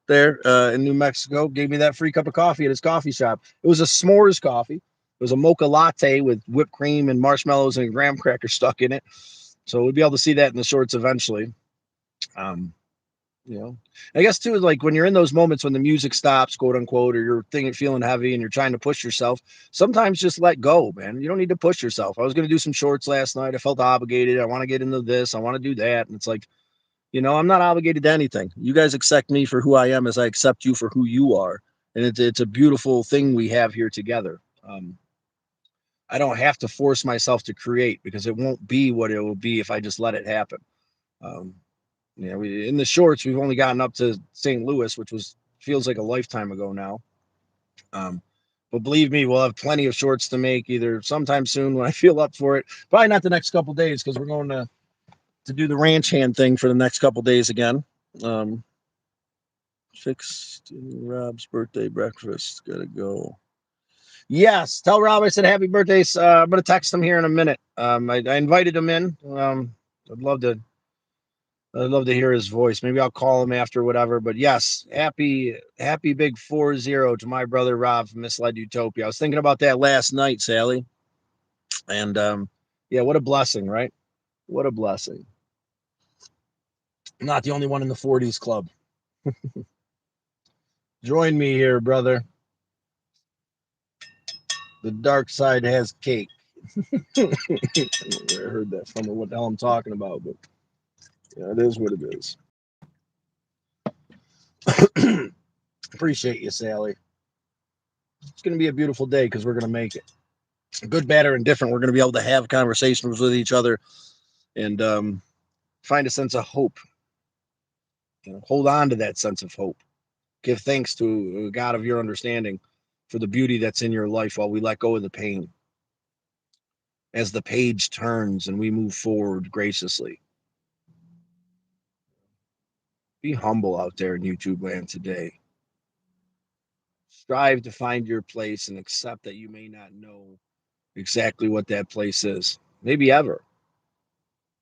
there in New Mexico gave me that free cup of coffee at his coffee shop. It was a s'mores coffee. It was a mocha latte with whipped cream and marshmallows and graham crackers stuck in it. So we'll be able to see that in the shorts eventually. Um, I guess too, like when you're in those moments when the music stops, quote unquote, or you're feeling heavy and you're trying to push yourself, sometimes just let go, man. You don't need to push yourself. I was going to do some shorts last night. I felt obligated. I want to get into this. I want to do that. And it's like, I'm not obligated to anything. You guys accept me for who I am as I accept you for who you are. And it's a beautiful thing we have here together. I don't have to force myself to create because it won't be what it will be if I just let it happen. Um, in the shorts, we've only gotten up to St. Louis, which feels like a lifetime ago now. But believe me, we'll have plenty of shorts to make either sometime soon when I feel up for it. Probably not the next couple days because we're going to do the ranch hand thing for the next couple days again. Fixed Rob's birthday breakfast. Gotta go. Yes, tell Rob I said happy birthday. I'm gonna text him here in a minute. I invited him in. I'd love to. I'd love to hear his voice. Maybe I'll call him after whatever. But yes, happy big 4-0 to my brother Rob from Misled Utopia. I was thinking about that last night, Sally. And yeah, what a blessing, right? What a blessing. I'm not the only one in the 40s club. Join me here, brother. The dark side has cake. I heard that from what the hell I'm talking about, but yeah, it is what it is. Appreciate you, Sally. It's going to be a beautiful day because we're going to make it. Good, bad, or indifferent, we're going to be able to have conversations with each other and find a sense of hope. Hold on to that sense of hope. Give thanks to a God of your understanding for the beauty that's in your life while we let go of the pain. As the page turns and we move forward graciously. Be humble out there in YouTube land today. Strive to find your place and accept that you may not know exactly what that place is, maybe ever.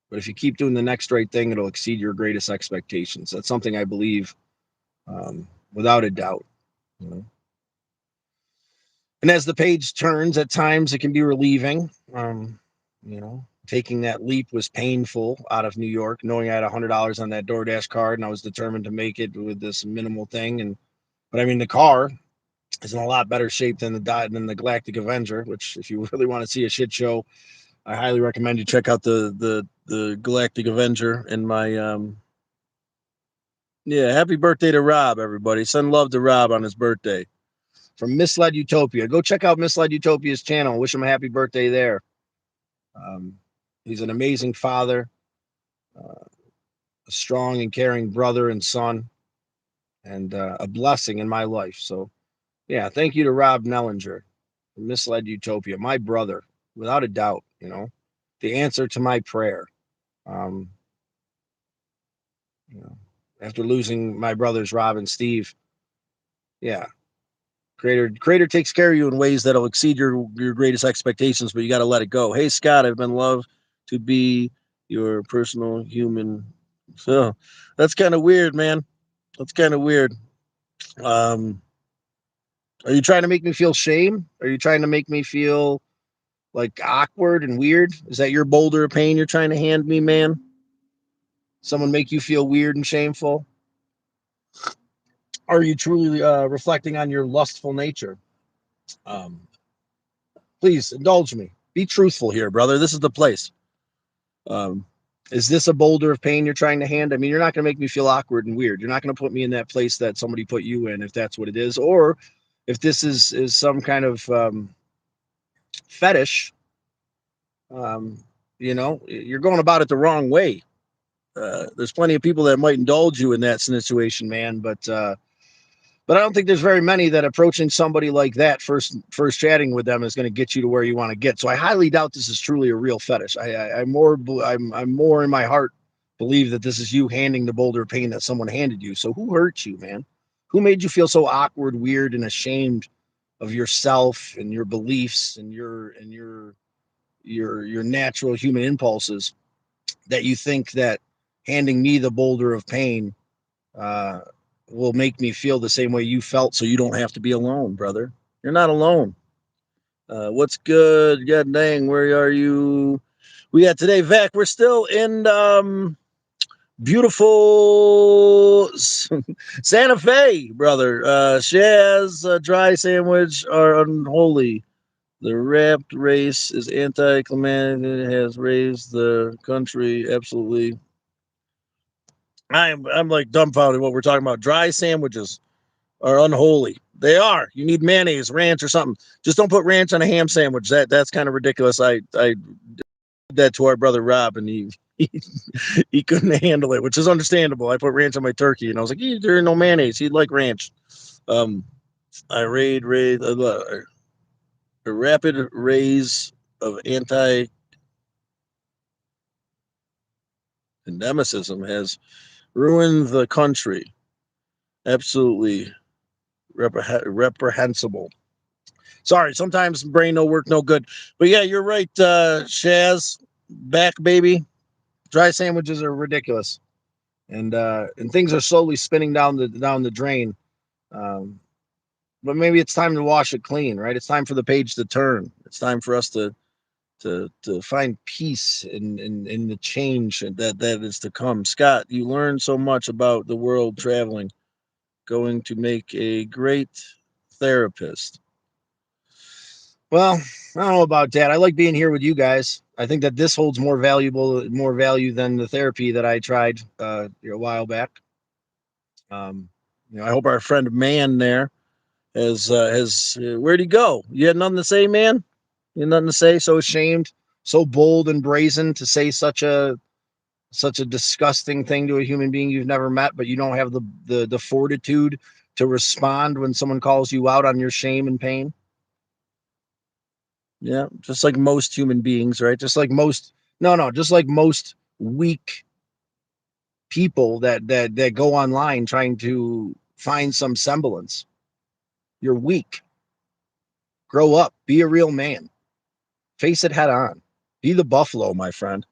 But if you keep doing the next right thing, it'll exceed your greatest expectations. That's something I believe without a doubt. You know? And as the page turns, at times it can be relieving. You know, Taking that leap was painful out of New York, knowing I had $100 on that DoorDash card and I was determined to make it with this minimal thing. But I mean, the car is in a lot better shape than the Galactic Avenger. Which, if you really want to see a shit show, I highly recommend you check out the Galactic Avenger. And my yeah, happy birthday to Rob, everybody. Send love to Rob on his birthday from Misled Utopia. Go check out Misled Utopia's channel. Wish him a happy birthday there. Um, he's an amazing father, a strong and caring brother and son, and a blessing in my life. So, yeah, thank you to Rob Nellinger from Misled Utopia, my brother, without a doubt. The answer to my prayer. Um, you know, After losing my brothers Rob and Steve, yeah, Creator takes care of you in ways that'll exceed your greatest expectations, but you got to let it go. Hey Scott, I've been loved to be your personal human. So that's kind of weird, man. That's kind of weird. Um, are you trying to make me feel shame? Are you trying to make me feel like awkward and weird? Is that your boulder of pain you're trying to hand me, man? Someone make you feel weird and shameful? Are you truly reflecting on your lustful nature? Um, Please indulge me. Be truthful here, brother. This is the place. Um, is this a boulder of pain you're trying to hand? I mean, you're not going to make me feel awkward and weird. You're not going to put me in that place that somebody put you in, if that's what it is, or if this is some kind of fetish. Um, you're going about it the wrong way. There's plenty of people that might indulge you in that situation, man, but I don't think there's very many that approaching somebody like that first chatting with them is going to get you to where you want to get. So I highly doubt this is truly a real fetish. I'm more in my heart believe that this is you handing the boulder of pain that someone handed you. So who hurt you, man? Who made you feel so awkward, weird, and ashamed of yourself and your beliefs and your natural human impulses that you think that handing me the boulder of pain uh, will make me feel the same way you felt, so you don't have to be alone, brother. You're not alone. What's good? God dang, where are you? We got today, Vac. We're still in beautiful Santa Fe, brother. Shaz, dry sandwich are unholy. The wrapped race is anti-climatic. It has raised the country absolutely. I'm like dumbfounded what we're talking about. Dry sandwiches are unholy. They are. You need mayonnaise, ranch, or something. Just don't put ranch on a ham sandwich. That's kind of ridiculous. I did that to our brother Rob, and he he couldn't handle it, which is understandable. I put ranch on my turkey, and I was like, "There ain't no mayonnaise. He'd like ranch." Um, I raid a rapid raise of anti-endemicism has ruined the country. Absolutely reprehensible. Sorry, sometimes brain no work, no good. But yeah, you're right, Shaz. Back, baby. Dry sandwiches are ridiculous, and things are slowly spinning down the drain. Um, but maybe it's time to wash it clean, right? It's time for the page to turn. It's time for us to find peace in the change that is to come. Scott, you learn so much about the world traveling. Going to make a great therapist. Well, I don't know about that. I like being here with you guys. I think that this holds more value than the therapy that I tried a while back. Um, I hope our friend Man there has where'd he go? You had nothing to say, man. You had nothing to say. So ashamed, so bold and brazen to say such a disgusting thing to a human being you've never met, but you don't have the fortitude to respond when someone calls you out on your shame and pain. Yeah, just like most human beings, right? Just like most no, just like most weak people that go online trying to find some semblance. You're weak. Grow up. Be a real man. Face it head on. Be the buffalo, my friend.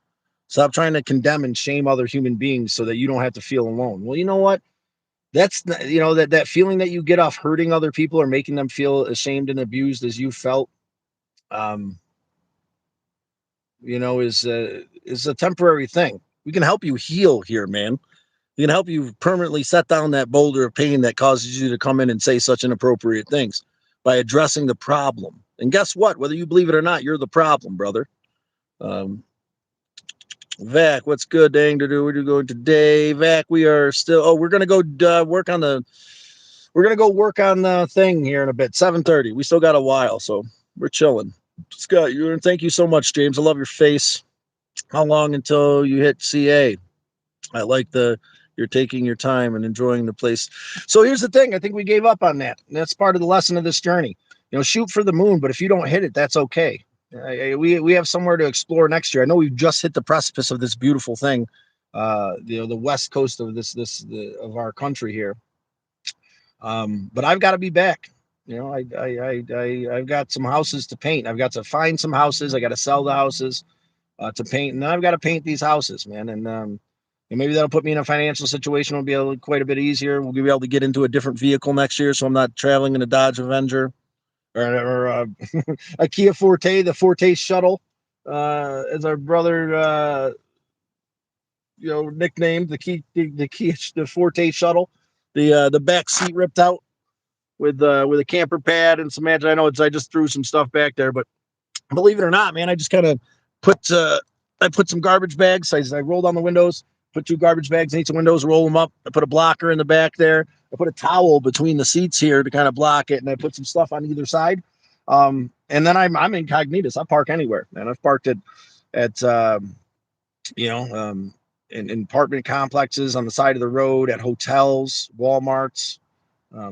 Stop trying to condemn and shame other human beings so that you don't have to feel alone. Well, you know what? That's that feeling that you get off hurting other people or making them feel ashamed and abused as you felt. Um, is a temporary thing. We can help you heal here, man. We can help you permanently set down that boulder of pain that causes you to come in and say such inappropriate things by addressing the problem. And guess what? Whether you believe it or not, you're the problem, brother. Um, Vac, what's good, dang to do? Where are you going today? Vac, we are still. Oh, we're gonna go work on the. We're gonna go work on the thing here in a bit. 7:30. We still got a while, so we're chilling. Scott, you thank you so much, James. I love your face. How long until you hit CA? I like the you're taking your time and enjoying the place. So here's the thing. I think we gave up on that. That's part of the lesson of this journey. Shoot for the moon, but if you don't hit it, that's okay. We have somewhere to explore next year. I know we've just hit the precipice of this beautiful thing, the west coast of of our country here. But I've got to be back. I've got some houses to paint. I've got to find some houses. I got to sell the houses to paint, and I've got to paint these houses, man. And maybe that'll put me in a financial situation. Will be quite a bit easier. We'll be able to get into a different vehicle next year, so I'm not traveling in a Dodge Avenger or a Kia Forte, the Forte shuttle, as our brother, nicknamed the Kia the Forte shuttle. The back seat ripped out with a camper pad and some magic. I just threw some stuff back there, but believe it or not, man, I just kind of put I put some garbage bags. I rolled down the windows, put two garbage bags in each windows, roll them up. I put a blocker in the back there. I put a towel between the seats here to kind of block it, and I put some stuff on either side. And then I'm incognitus. I park anywhere, man. I've parked at you know in apartment complexes on the side of the road, at hotels, Walmarts,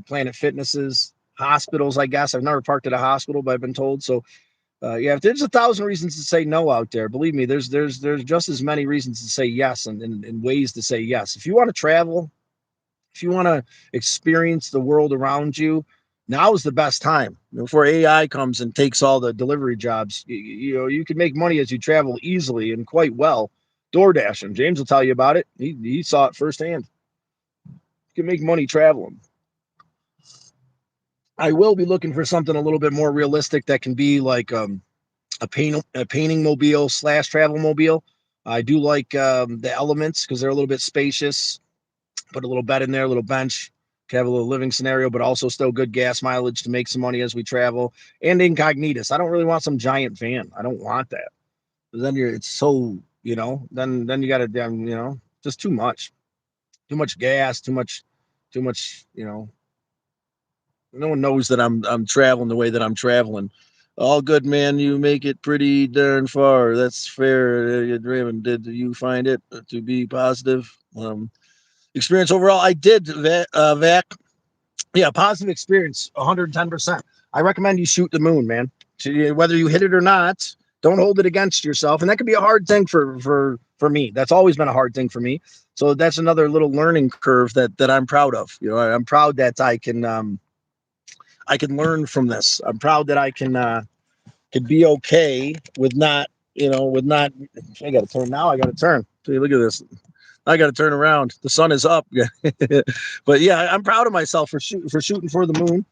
Planet Fitnesses, hospitals. I guess I've never parked at a hospital, but I've been told so. Yeah, if there's 1,000 reasons to say no out there, believe me, there's just as many reasons to say yes and ways to say yes. If you want to travel, if you want to experience the world around you, now is the best time. Before AI comes and takes all the delivery jobs, you can make money as you travel easily and quite well. DoorDash, and James will tell you about it. He saw it firsthand. You can make money traveling. I will be looking for something a little bit more realistic that can be like a painting mobile / travel mobile. I do like the elements because they're a little bit spacious. Put a little bed in there, a little bench, can have a little living scenario, but also still good gas mileage to make some money as we travel. And incognitus. I don't really want some giant van. I don't want that. Then it's so then you got to just too much gas, too much. No one knows that I'm traveling the way that I'm traveling. All good, man. You make it pretty darn far. That's fair. Raymond, did you find it to be positive? Experience overall, I did. Vac. Yeah, positive experience, 110%. I recommend you shoot the moon, man. Whether you hit it or not, don't hold it against yourself, and that could be a hard thing for me. That's always been a hard thing for me. So that's another little learning curve that I'm proud of. I'm proud that I can learn from this. I'm proud that I can be okay with not, with not. I got to turn now. I got to turn. See, look at this. I got to turn around. The sun is up. But yeah, I'm proud of myself for shooting for the moon.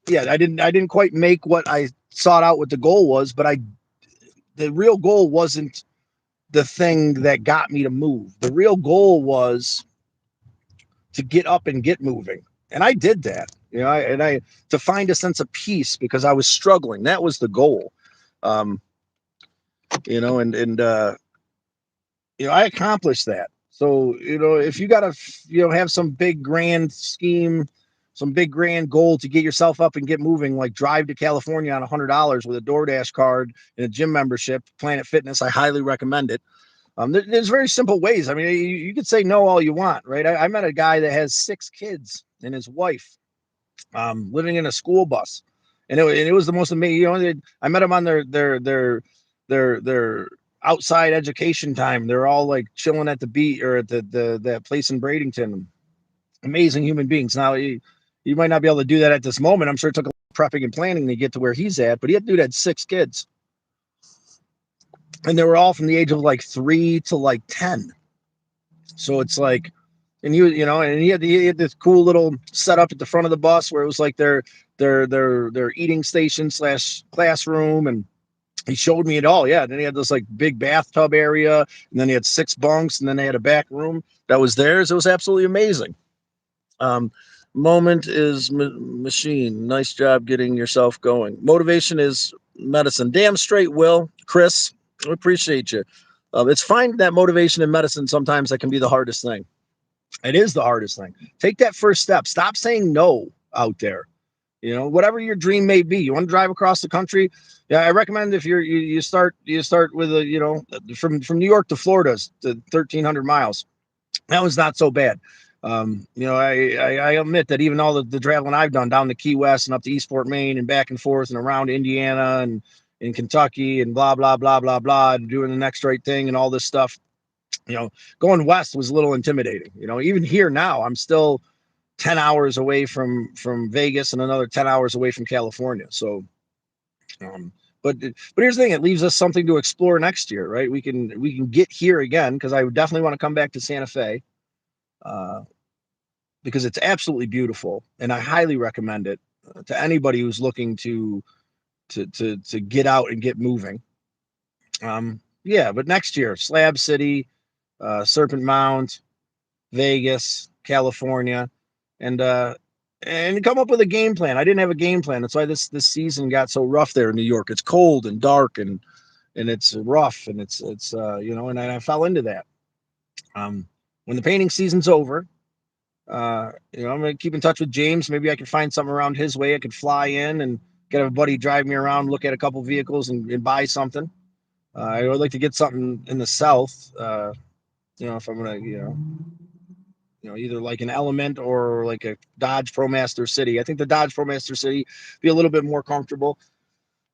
Yeah, I didn't quite make what I sought out what the goal was, but the real goal wasn't the thing that got me to move. The real goal was to get up and get moving. And I did that, I to find a sense of peace because I was struggling. That was the goal. Um, I accomplished that. So, if you got to, have some big grand scheme, some big grand goal to get yourself up and get moving, like drive to California on $100 with a DoorDash card and a gym membership, Planet Fitness, I highly recommend it. There's very simple ways. I mean, you could say no all you want, right? I met a guy that has 6 kids and his wife, living in a school bus, and it was the most amazing. I met them on their outside education time. They're all like chilling at the beach or at that place in Bradenton. Amazing human beings. Now you might not be able to do that at this moment. I'm sure it took a lot of prepping and planning to get to where he's at, but he had had 6 kids, and they were all from the age of like 3 to like 10. So it's like, and and he had this cool little setup at the front of the bus where it was like their eating station / classroom, and He showed me it all. Yeah. Then he had this like big bathtub area, and then he had 6 bunks, and then they had a back room that was theirs. It was absolutely amazing. Um, Moment is machine. Nice job getting yourself going. Motivation is medicine. Damn straight, Will. Chris, I appreciate you. It's finding that motivation in medicine sometimes that can be the hardest thing. It is the hardest thing. Take that first step. Stop saying no out there. Whatever your dream may be. You want to drive across the country? Yeah, I recommend if you start with from New York to Florida to 1,300 miles. That was not so bad. I admit that even all the traveling I've done down to Key West and up to Eastport, Maine, and back and forth and around Indiana and in Kentucky and blah blah blah blah blah, and doing the next right thing and all this stuff. Going west was a little intimidating. Even here now, I'm still 10 hours away from Vegas and another 10 hours away from California. So, um, but here's the thing: it leaves us something to explore next year, right? We can get here again because I would definitely want to come back to Santa Fe. Uh, because it's absolutely beautiful, and I highly recommend it to anybody who's looking to get out and get moving. Yeah, but next year, Slab City, Serpent Mound, Vegas, California, and come up with a game plan. I didn't have a game plan. That's why this season got so rough there in New York. It's cold and dark and it's rough and and I fell into that. When the painting season's over, I'm gonna keep in touch with James. Maybe I could find something around his way. I could fly in and get a buddy drive me around, look at a couple vehicles, and buy something. I would like to get something in the south. If I'm gonna, either like an Element or like a Dodge ProMaster City. I think the Dodge ProMaster City be a little bit more comfortable,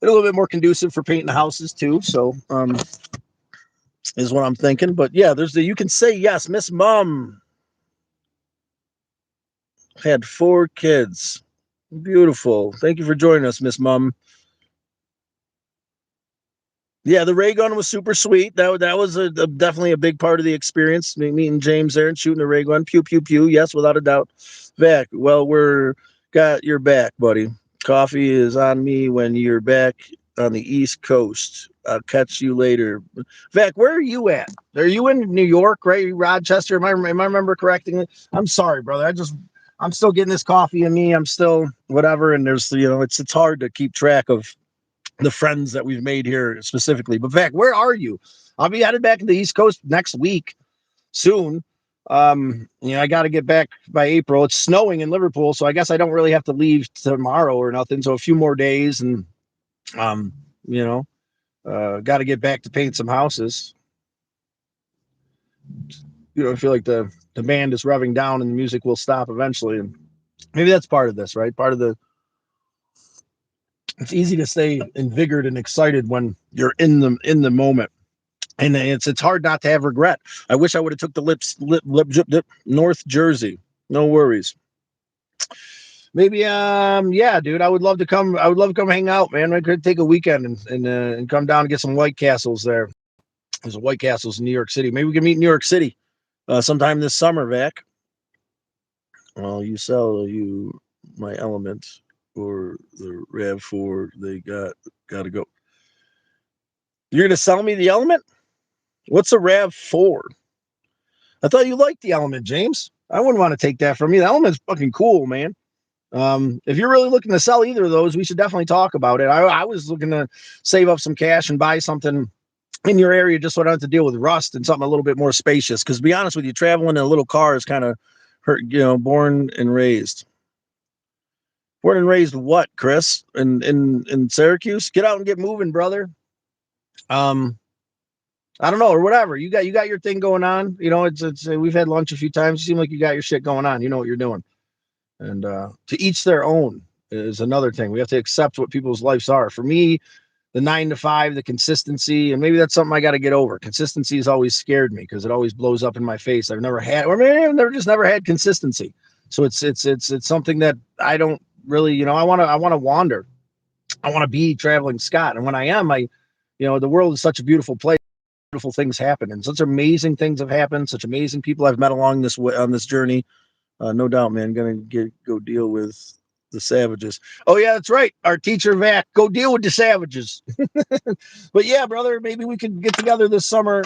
a little bit more conducive for painting the houses too. So, is what I'm thinking. But yeah, you can say yes, Miss Mom had 4 kids. Beautiful. Thank you for joining us, Miss Mom. Yeah, the ray gun was super sweet. That was definitely a big part of the experience. Meeting James there and shooting the ray gun. Pew pew pew. Yes, without a doubt. Vac, well, we're got your back, buddy. Coffee is on me when you're back on the East Coast. I'll catch you later. Vac, where are you at? Are you in New York, right? Rochester? Am I remember correctly? I'm sorry, brother. I'm still getting this coffee in me. I'm still whatever, and there's it's hard to keep track of the friends that we've made here specifically. But Vac, where are you? I'll be headed back to the East Coast next week soon. I got to get back by April. It's snowing in Liverpool, so I guess I don't really have to leave tomorrow or nothing. So a few more days, and um, you know, got to get back to paint some houses. I feel like the band is revving down, and the music will stop eventually, and maybe that's part of this, right? Part of the It's easy to stay invigorated and excited when you're in the moment, and it's hard not to have regret. I wish I would have took the lip North Jersey. No worries. Maybe yeah, dude. I would love to come hang out, man. I could take a weekend and come down and get some White Castles there. There's a White Castles in New York City. Maybe we can meet in New York City sometime this summer, Vac. Well, you sell you my element or the RAV4. They gotta go. You're gonna sell me the element? What's a RAV4? I thought you liked the element, James. I wouldn't want to take that from you. The element's fucking cool, man. If you're really looking to sell either of those, we should definitely talk about it. I was looking to save up some cash and buy something in your area just so I don't have to deal with rust and something a little bit more spacious. Because to be honest with you, traveling in a little car is kind of hurt. Born and raised. Born and raised what, Chris? In Syracuse? Get out and get moving, brother. Um, I don't know, or whatever. You got your thing going on. It's we've had lunch a few times. You seem like you got your shit going on. You know what you're doing. And to each their own is another thing. We have to accept what people's lives are. For me, the 9 to 5, the consistency, and maybe that's something I got to get over. Consistency has always scared me because it always blows up in my face. I've never had, or maybe I've never had consistency. So it's something that I don't really, I want to wander. I want to be traveling Scott, and when I am, the world is such a beautiful place. Beautiful things happen, and such amazing things have happened. Such amazing people I've met along this way on this journey. No doubt, man. Gonna go deal with The savages. Oh yeah, that's right. Our teacher Vac, go deal with the savages. But yeah, brother, maybe we could get together this summer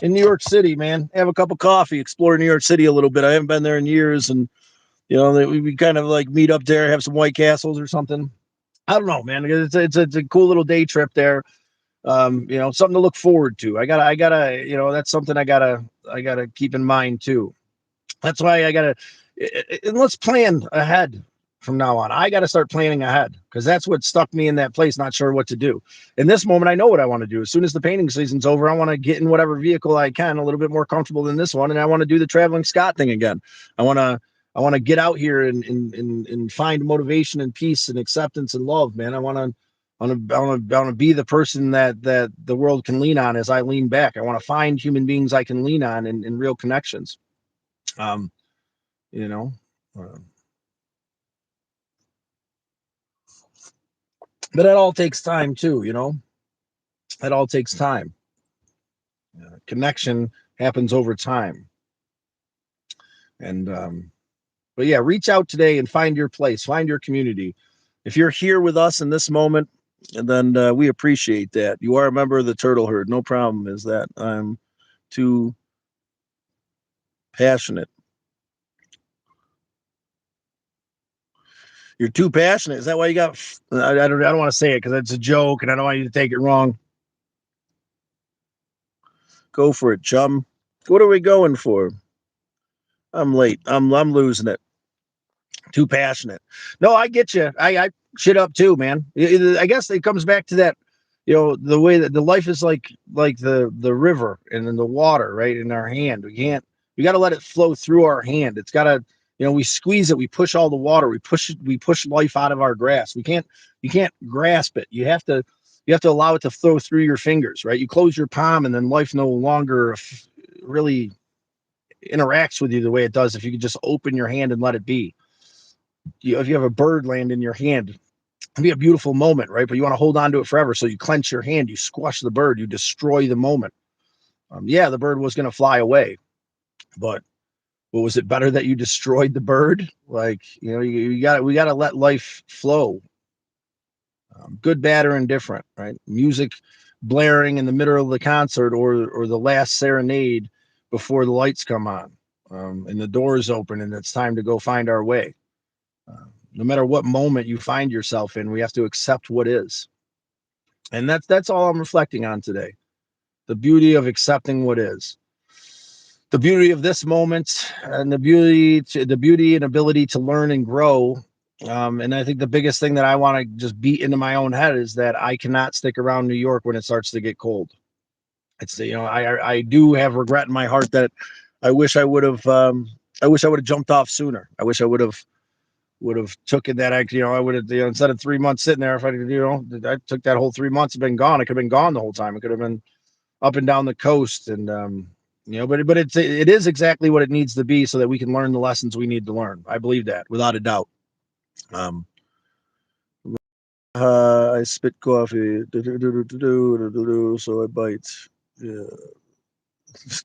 in New York City, man. Have a cup of coffee, explore New York City a little bit. I haven't been there in years, and we kind of like meet up there, have some White Castles or something. I don't know, man. It's a cool little day trip there. Something to look forward to. I gotta, that's something I gotta keep in mind too. That's why I gotta, and let's plan ahead from now on. I gotta start planning ahead because that's what stuck me in that place, not sure what to do. In this moment, I know what I want to do. As soon as the painting season's over, I want to get in whatever vehicle I can, a little bit more comfortable than this one, and I want to do the traveling Scott thing again. I want to. I want to get out here and find motivation and peace and acceptance and love, man. I want to be the person that the world can lean on as I lean back. I want to find human beings I can lean on in real connections. Um, you know, uh, but it all takes time too. It all takes time. Connection happens over time, and but yeah, reach out today and find your place, find your community. If you're here with us in this moment, then we appreciate that. You are a member of the Turtle Herd. No problem. Is that I'm too passionate. You're too passionate. Is that why you got? I don't want to say it because it's a joke, and I don't want you to take it wrong. Go for it, chum. What are we going for? I'm late. I'm losing it. Too passionate. No, I get you. I shit up too, man. I guess it comes back to that, the way that the life is like the river and then the water, right, in our hand. We got to let it flow through our hand. It's got to, we squeeze it, we push all the water, we push life out of our grasp. You can't grasp it. You have to allow it to flow through your fingers, right? You close your palm and then life no longer really interacts with you the way it does if you could just open your hand and let it be. If you have a bird land in your hand, it'd be a beautiful moment, right? But you want to hold on to it forever. So you clench your hand, you squash the bird, you destroy the moment. Yeah, the bird was going to fly away, but was it better that you destroyed the bird? Like, we got to let life flow, good, bad, or indifferent, right? Music blaring in the middle of the concert or the last serenade before the lights come on, and the doors open and it's time to go find our way. No matter what moment you find yourself in, we have to accept what is. And that's all I'm reflecting on today. The beauty of accepting what is. The beauty of this moment and the beauty and ability to learn and grow. And I think the biggest thing that I want to just beat into my own head is that I cannot stick around New York when it starts to get cold. I do have regret in my heart that I wish I wish I would have jumped off sooner. I wish I would have taken that act. I would have, instead of 3 months sitting there, if I took that whole 3 months, have been gone. I could have been gone the whole time. It could have been up and down the coast. And, but it is exactly what it needs to be so that we can learn the lessons we need to learn. I believe that without a doubt. Um, I spit coffee, so I bite. Yeah.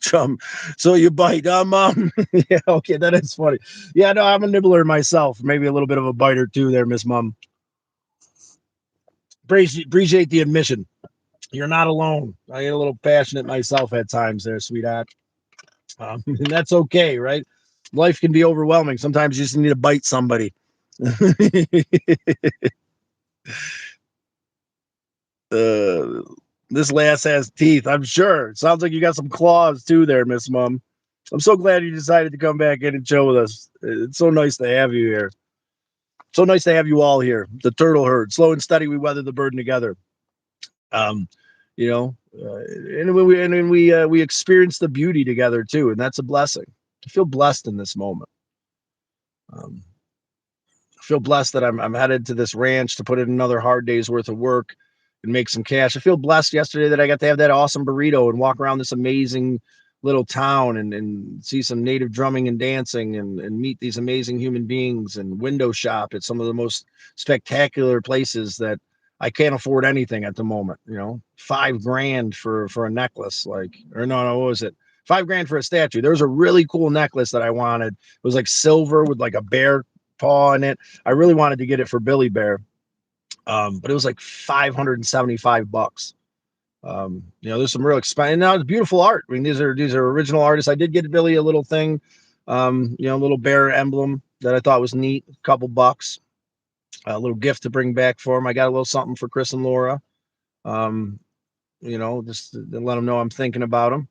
Chum. So you bite, yeah, okay, that is funny. Yeah, no, I'm a nibbler myself. Maybe a little bit of a biter too there, Miss Mum. Appreciate the admission. You're not alone. I get a little passionate myself at times there, sweetheart. And that's okay, right? Life can be overwhelming. Sometimes you just need to bite somebody. uh, this lass has teeth, I'm sure. Sounds like you got some claws too there, Miss Mum. I'm so glad you decided to come back in and chill with us. It's so nice to have you here. So nice to have you all here. The Turtle Herd. Slow and steady, we weather the burden together. Um, and we experience the beauty together too, and that's a blessing. I feel blessed in this moment. Um, I feel blessed that I'm headed to this ranch to put in another hard day's worth of work and make some cash. I feel blessed yesterday that I got to have that awesome burrito and walk around this amazing little town and see some native drumming and dancing and meet these amazing human beings and window shop at some of the most spectacular places that I can't afford anything at the moment. $5,000 for a necklace, or no, what was it? $5,000 for a statue. There was a really cool necklace that I wanted. It was like silver with like a bear paw in it. I really wanted to get it for Billy Bear, but it was like $575. There's some real expensive. Now it's beautiful art. I mean, these are original artists. I did get Billy a little thing, a little bear emblem that I thought was neat. A couple bucks, a little gift to bring back for him. I got a little something for Chris and Laura. Just to let them know I'm thinking about them.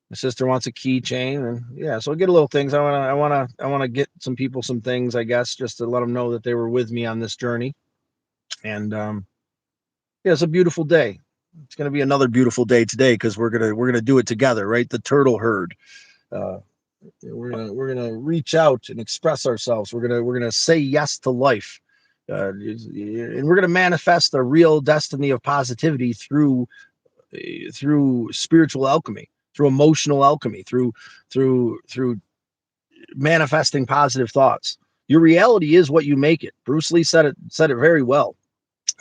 My sister wants a keychain, and yeah, so I get a little things. I wanna get some people some things, I guess, just to let them know that they were with me on this journey. And yeah, it's a beautiful day. It's gonna be another beautiful day today because we're gonna do it together, right? The turtle herd. Uh, we're gonna reach out and express ourselves. We're gonna say yes to life, and we're gonna manifest a real destiny of positivity through spiritual alchemy, through emotional alchemy, through manifesting positive thoughts. Your reality is what you make it. Bruce Lee said it very well.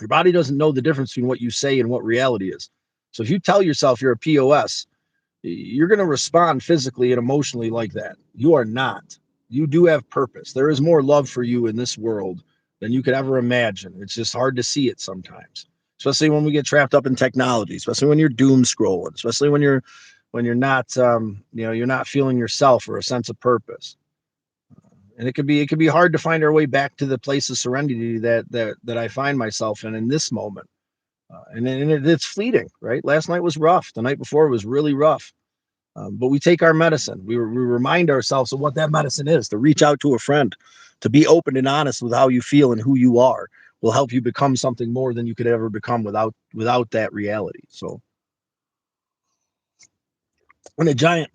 Your body doesn't know the difference between what you say and what reality is. So if you tell yourself you're a POS, you're going to respond physically and emotionally like that. You are not. You do have purpose. There is more love for you in this world than you could ever imagine. It's just hard to see it sometimes, especially when we get trapped up in technology, especially when you're doom scrolling, especially when you're not you're not feeling yourself or a sense of purpose. And it could be hard to find our way back to the place of serenity that I find myself in this moment. And it's fleeting, right? Last night was rough. The night before was really rough. But we take our medicine. We remind ourselves of what that medicine is, to reach out to a friend, to be open and honest with how you feel and who you are will help you become something more than you could ever become without that reality. So, and a giant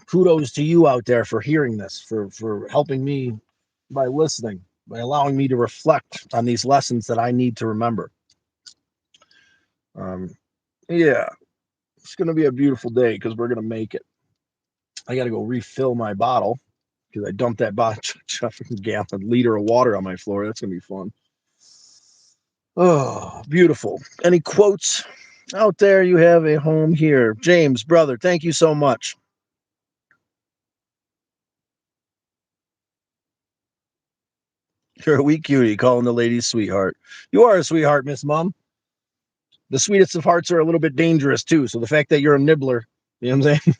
kudos to you out there for hearing this, for helping me by listening, by allowing me to reflect on these lessons that I need to remember. Um, yeah, it's going to be a beautiful day because we're going to make it. I got to go refill my bottle because I dumped that gallon liter of water on my floor. That's going to be fun. Oh, beautiful. Any quotes out there? You have a home here. James, brother, thank you so much. You're a wee cutie calling the lady sweetheart. You are a sweetheart, Miss Mom. The sweetest of hearts are a little bit dangerous too. So the fact that you're a nibbler, you know what I'm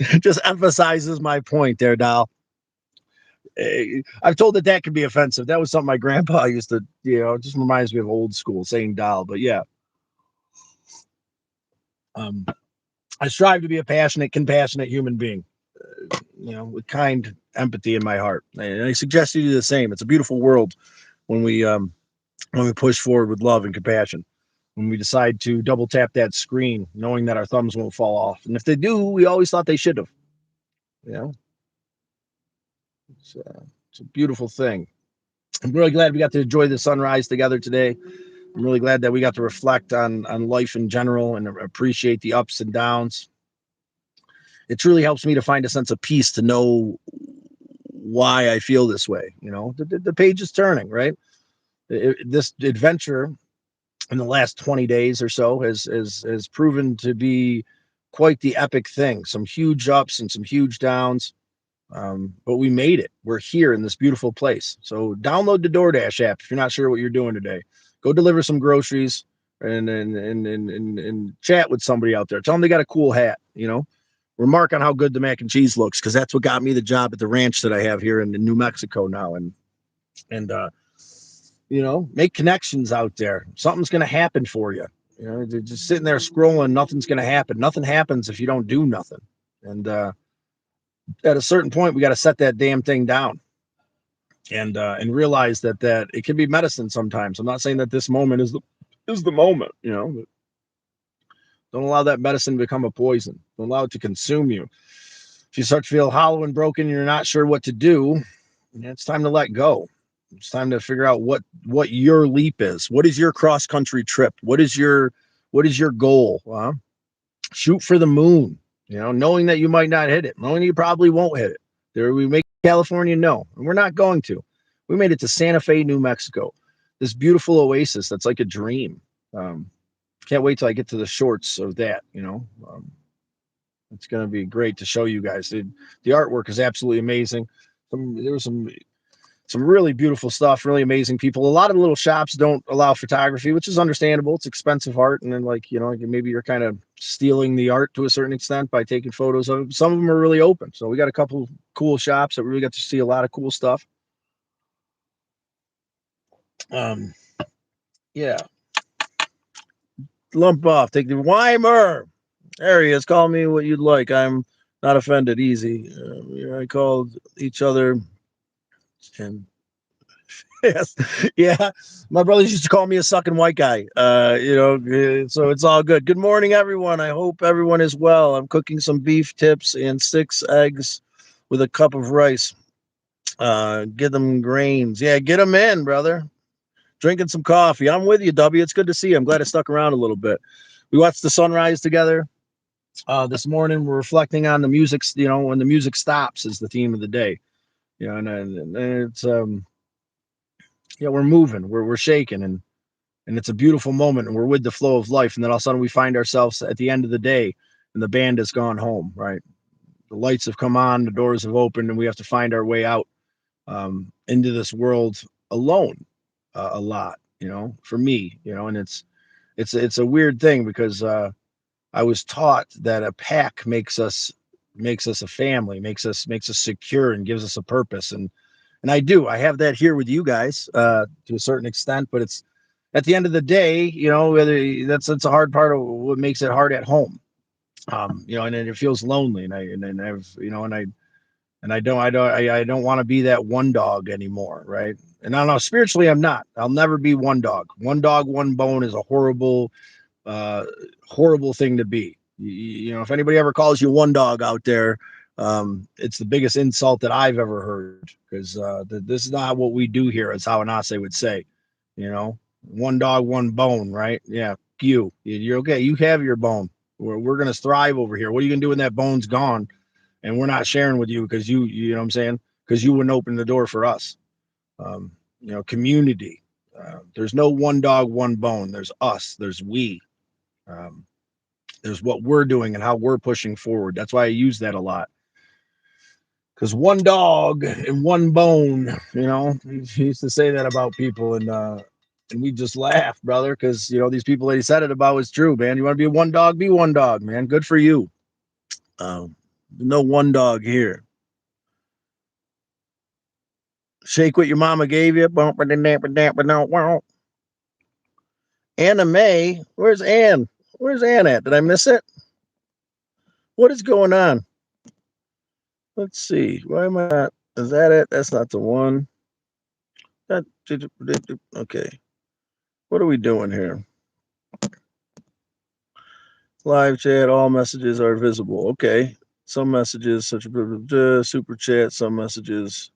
saying, just emphasizes my point there, doll. I've told that could be offensive. That was something my grandpa used to, it just reminds me of old school saying doll. But yeah, um, I strive to be a passionate, compassionate human being, with kind empathy in my heart. And I suggest you do the same. It's a beautiful world when we push forward with love and compassion. When we decide to double tap that screen, knowing that our thumbs won't fall off, and if they do, we always thought they should have. You know, it's a beautiful thing. I'm really glad we got to enjoy the sunrise together today. I'm really glad that we got to reflect on life in general and appreciate the ups and downs. It truly helps me to find a sense of peace to know why I feel this way. The page is turning, right? This adventure in the last 20 days or so has proven to be quite the epic thing. Some huge ups and some huge downs. But we made it. We're here in this beautiful place. So download the DoorDash app if you're not sure what you're doing today. Go deliver some groceries and chat with somebody out there. Tell them they got a cool hat. Remark on how good the mac and cheese looks, because that's what got me the job at the ranch that I have here in New Mexico now. And make connections out there. Something's going to happen for you. They're just sitting there scrolling. Nothing's going to happen. Nothing happens if you don't do nothing. And at a certain point, we got to set that damn thing down and realize that it can be medicine sometimes. I'm not saying that this moment is the moment. Don't allow that medicine to become a poison. Don't allow it to consume you. If you start to feel hollow and broken, you're not sure what to do, it's time to let go. It's time to figure out what your leap is. What is your cross country trip? What is your goal? Shoot for the moon. Knowing that you might not hit it, knowing you probably won't hit it. There, we make California know, and we're not going to. We made it to Santa Fe, New Mexico. This beautiful oasis that's like a dream. Can't wait till I get to the shorts of that. It's going to be great to show you guys. The artwork is absolutely amazing. There was some some really beautiful stuff, really amazing people. A lot of the little shops don't allow photography, which is understandable. It's expensive art, and then like maybe you're kind of stealing the art to a certain extent by taking photos of it. Some of them are really open, so we got a couple cool shops that really got to see a lot of cool stuff. Um, yeah, lump off, take the Weimer. There he is. Call me what you'd like. I'm not offended. Easy. I called each other and yes, yeah. My brothers used to call me a sucking white guy. So it's all good. Good morning, everyone. I hope everyone is well. I'm cooking some beef tips and 6 eggs with a cup of rice. Get them grains. Yeah, get them in, brother. Drinking some coffee. I'm with you, W. It's good to see you. I'm glad I stuck around a little bit. We watched the sunrise together. This morning, we're reflecting on the music. When the music stops is the theme of the day. And it's we're moving, we're shaking, and it's a beautiful moment, and we're with the flow of life. And then all of a sudden, we find ourselves at the end of the day, and the band has gone home. Right, the lights have come on, the doors have opened, and we have to find our way out into this world alone. A lot, for me, and it's a weird thing because I was taught that a pack makes us a family, makes us secure, and gives us a purpose. And I have that here with you guys to a certain extent, but it's at the end of the day, whether that's a hard part of what makes it hard at home. And then it feels lonely, and I've and I don't want to be that one dog anymore, right? And I don't know, spiritually I'm not. I'll never be one dog. One dog, one bone is a uh horrible thing to be. If anybody ever calls you one dog out there, it's the biggest insult that I've ever heard, because this is not what we do here, as how Anase would say. One dog, one bone, right? Yeah, you're okay. You have your bone. We're gonna thrive over here. What are you gonna do when that bone's gone? And we're not sharing with you because you know what I'm saying? Because you wouldn't open the door for us. Community. There's no one dog, one bone. There's us. There's we. Um, there's what we're doing and how we're pushing forward. That's why I use that a lot. Because one dog and one bone, he used to say that about people, and we just laugh, brother, because these people that he said it about is true, man. You want to be one dog, be one dog, man. Good for you. No one dog here. Shake what your mama gave you. Anna May, where's Ann? Where's Ann at? Did I miss it? What is going on? Let's see. Why am I not? Is that it? That's not the one. That okay. What are we doing here? Live chat. All messages are visible. Okay. Some messages, such as super chat. Some messages.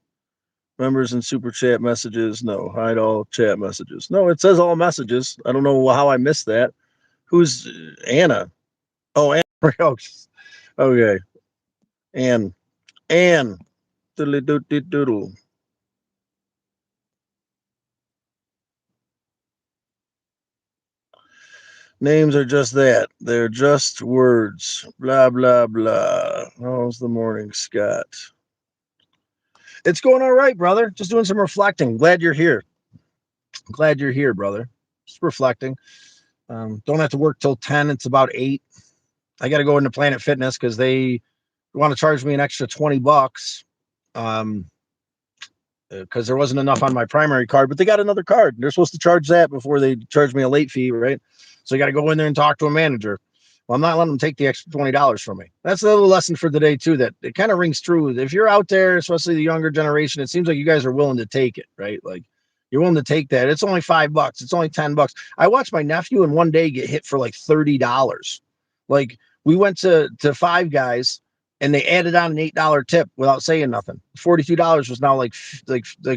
Members and super chat messages. No. Hide all chat messages. No, it says all messages. I don't know how I missed that. Who's Anna? Oh, Anna. Okay. Ann. Doodly doodly doodle. Names are just that. They're just words. Blah, blah, blah. How's the morning, Scott? It's going all right, brother. Just doing some reflecting. Glad you're here. Glad you're here, brother. Just reflecting. Don't have to work till 10. It's about 8. I got to go into Planet Fitness because they want to charge me an extra $20. Because there wasn't enough on my primary card, but they got another card. They're supposed to charge that before they charge me a late fee, right? So you got to go in there and talk to a manager. Well, I'm not letting them take the extra $20 from me. That's a little lesson for the day too. That it kind of rings true. If you're out there, especially the younger generation, it seems like you guys are willing to take it, right? Like you're willing to take that. It's only $5. It's only $10. I watched my nephew in one day get hit for like $30. Like we went to Five Guys and they added on an $8 tip without saying nothing. $42 was now like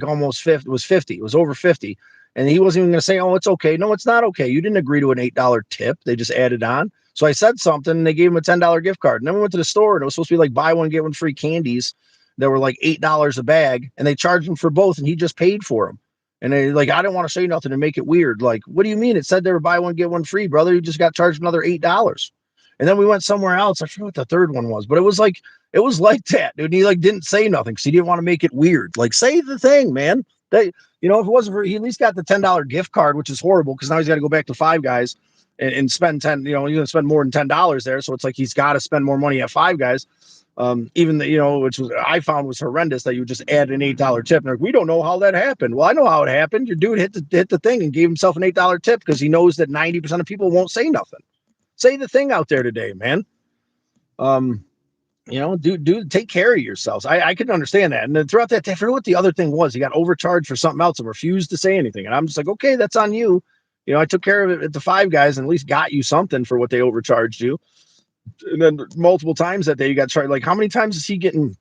almost 50. It was 50. It was over 50. And he wasn't even going to say, "Oh, it's okay." No, it's not okay. You didn't agree to an $8 tip. They just added on. So I said something and they gave him a $10 gift card. And then we went to the store and it was supposed to be like buy one, get one free candies that were like $8 a bag. And they charged him for both and he just paid for them. And they like, I didn't want to say nothing to make it weird. Like, what do you mean? It said they were buy one, get one free, brother. You just got charged another $8. And then we went somewhere else. I forget what the third one was, but it was like that, dude. And he like didn't say nothing because he didn't want to make it weird. Like, say the thing, man. That, if it wasn't for, he at least got the $10 gift card, which is horrible because now he's got to go back to Five Guys and spend 10. He's gonna spend more than $10 there, so it's like he's got to spend more money at Five Guys. Even the, which was I found was horrendous that you just add an $8 tip. And like, we don't know how that happened. Well, I know how it happened. Your dude hit the thing and gave himself an $8 tip because he knows that 90% of people won't say nothing. Say the thing out there today, man. Do take care of yourselves. I couldn't understand that. And then throughout that, I forget what the other thing was. He got overcharged for something else and refused to say anything. And I'm just like, okay, that's on you. I took care of it at the Five Guys and at least got you something for what they overcharged you. And then multiple times that day, you got charged. Like, how many times is he getting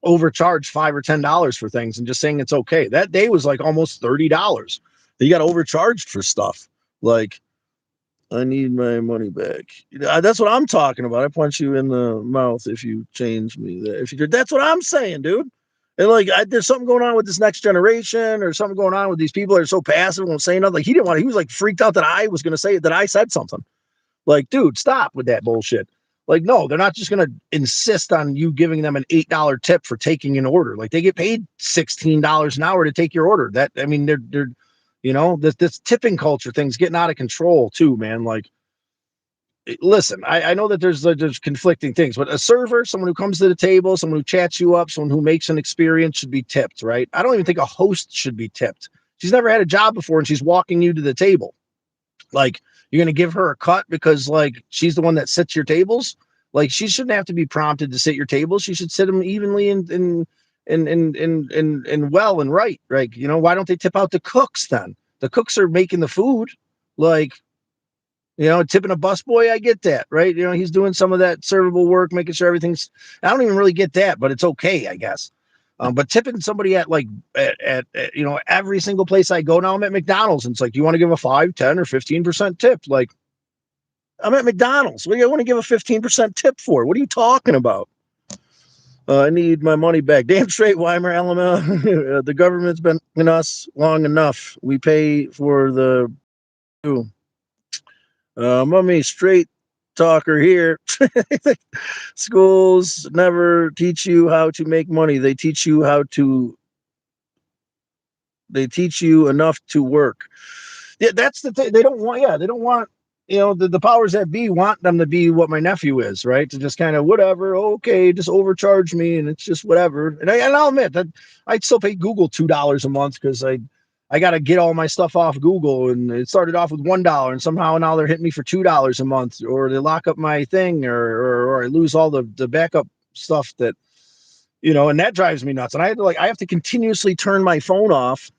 overcharged $5 or $10 for things and just saying it's okay? That day was like almost $30. He got overcharged for stuff. Like, I need my money back. That's what I'm talking about. I punch you in the mouth if you change me. That's what I'm saying, dude. And like, there's something going on with this next generation, or something going on with these people that are so passive, won't say nothing. Like, he didn't want. He was like freaked out that I was going to say that I said something. Like, dude, stop with that bullshit. Like, no, they're not just going to insist on you giving them an $8 tip for taking an order. Like, they get paid $16 an hour to take your order. They're this tipping culture thing's getting out of control too, man. Like, listen, I know that there's conflicting things, but a server, someone who comes to the table, someone who chats you up, someone who makes an experience should be tipped, right? I don't even think a host should be tipped. She's never had a job before and she's walking you to the table. Like, you're going to give her a cut because like she's the one that sits your tables. Like, she shouldn't have to be prompted to sit your tables. She should sit them evenly and well and right. Like, why don't they tip out the cooks then? The cooks are making the food. Like, tipping a busboy, I get that, right? He's doing some of that servable work, making sure everything's. I don't even really get that, but it's okay, I guess. But tipping somebody at every single place I go now, I'm at McDonald's, and it's like, do you want to give a 5, 10, or 15% tip? Like, I'm at McDonald's. What do you want to give a 15% tip for? What are you talking about? I need my money back. Damn straight, Weimer, LML. The government's been in us long enough. We pay for the. Mummy, straight talker here. Schools never teach you how to make money. They teach you enough to work. Yeah, that's the thing. They don't want, the powers that be want them to be what my nephew is, right? To just kind of whatever, okay, just overcharge me and it's just whatever. And I'll admit that I'd still pay Google $2 a month because I got to get all my stuff off Google, and it started off with $1, and somehow now they're hitting me for $2 a month, or they lock up my thing, or I lose all the backup stuff that, and that drives me nuts. And I have to continuously turn my phone off.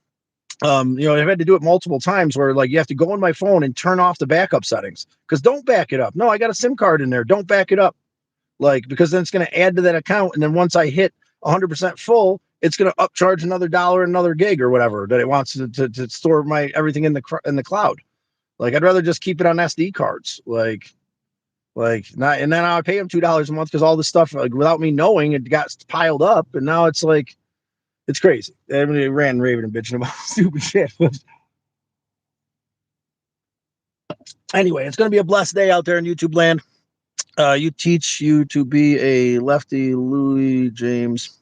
I've had to do it multiple times where like you have to go on my phone and turn off the backup settings because don't back it up. No, I got a SIM card in there. Don't back it up. Like, because then it's going to add to that account. And then once I hit 100% full, it's going to upcharge another $1, another gig or whatever that it wants to store my everything in the cloud. Like, I'd rather just keep it on SD cards. Like not, and then I pay them $2 a month because all this stuff, like, without me knowing, it got piled up, and now it's like, it's crazy. Everybody ran raving and bitching about stupid shit. Anyway, it's going to be a blessed day out there in YouTube land. You teach you to be a lefty, Louis James.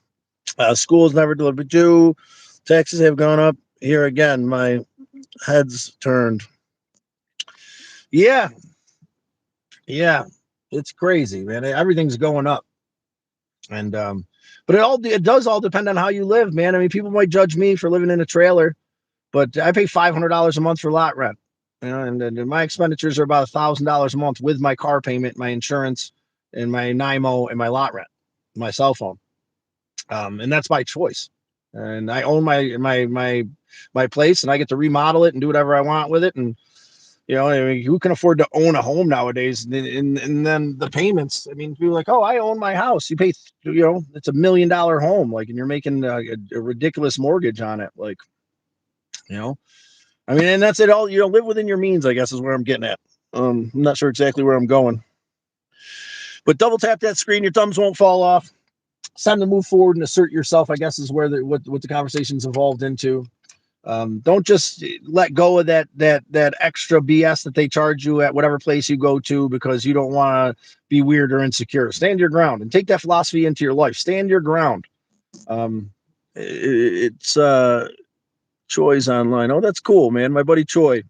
Schools never delivered you. Taxes have gone up. Here again, my head's turned. Yeah, it's crazy, man. Everything's going up, and but it does all depend on how you live, man. I mean, people might judge me for living in a trailer, but I pay $500 a month for lot rent. And my expenditures are about $1,000 a month with my car payment, my insurance, and my NIMO, and my lot rent, my cell phone. And that's by choice. And I own my place, and I get to remodel it and do whatever I want with it. And I mean, who can afford to own a home nowadays? And then the payments. I mean, people are like, oh, I own my house. You pay, it's $1 million home, like, and you're making a ridiculous mortgage on it, like, I mean, and that's it. All live within your means, I guess, is where I'm getting at. I'm not sure exactly where I'm going, but double tap that screen. Your thumbs won't fall off. It's time to move forward and assert yourself, I guess, is where what the conversation's evolved into. Don't just let go of that extra BS that they charge you at whatever place you go to because you don't want to be weird or insecure. Stand your ground and take that philosophy into your life. Stand your ground. It's Choi's online. Oh, that's cool, man. My buddy Choi,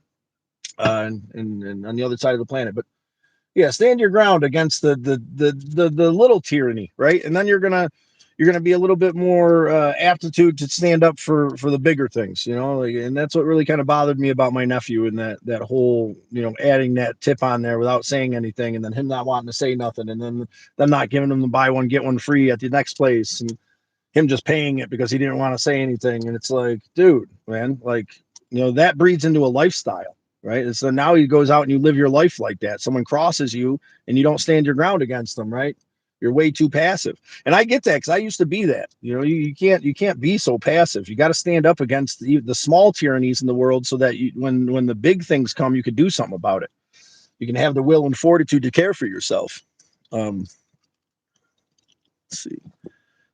and on the other side of the planet. But yeah, stand your ground against the little tyranny, right? And then you're gonna be a little bit more aptitude to stand up for the bigger things, like, and that's what really kind of bothered me about my nephew and that whole adding that tip on there without saying anything, and then him not wanting to say nothing, and then them not giving him the buy one get one free at the next place, and him just paying it because he didn't want to say anything. And it's like, dude, man, like, that breeds into a lifestyle, right? And so now he goes out and you live your life like that. Someone crosses you and you don't stand your ground against them, right? You're way too passive. And I get that because I used to be that. You can't be so passive. You got to stand up against the small tyrannies in the world so that when the big things come, you could do something about it. You can have the will and fortitude to care for yourself. Let's see.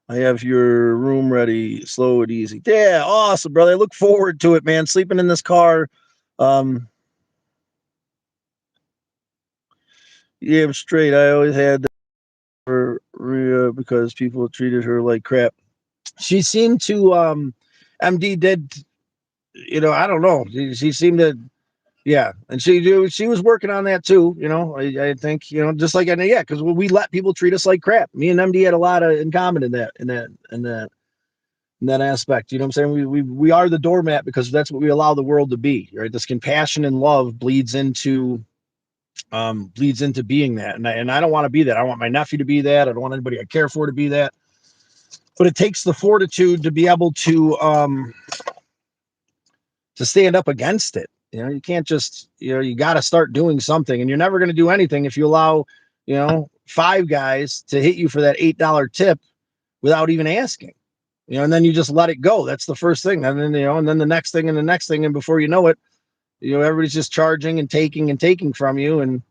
I have your room ready, slow and easy. Yeah, awesome, brother. I look forward to it, man. Sleeping in this car. Yeah, I'm straight. I always had that for Rhea because people treated her like crap. She seemed to, MD did, I don't know. She seemed to, yeah. And she was working on that too, I think, just like, yeah, because we let people treat us like crap. Me and MD had a lot in common in that aspect. You know what I'm saying? We are the doormat because that's what we allow the world to be, right? This compassion and love bleeds into being that. And I don't want to be that. I want my nephew to be that. I don't want anybody I care for to be that. But it takes the fortitude to be able to stand up against it. You can't just, you got to start doing something, and you're never going to do anything if you allow, five guys to hit you for that $8 tip without even asking. And then you just let it go. That's the first thing. And then, and then the next thing and the next thing. And before you know it, everybody's just charging and taking from you. And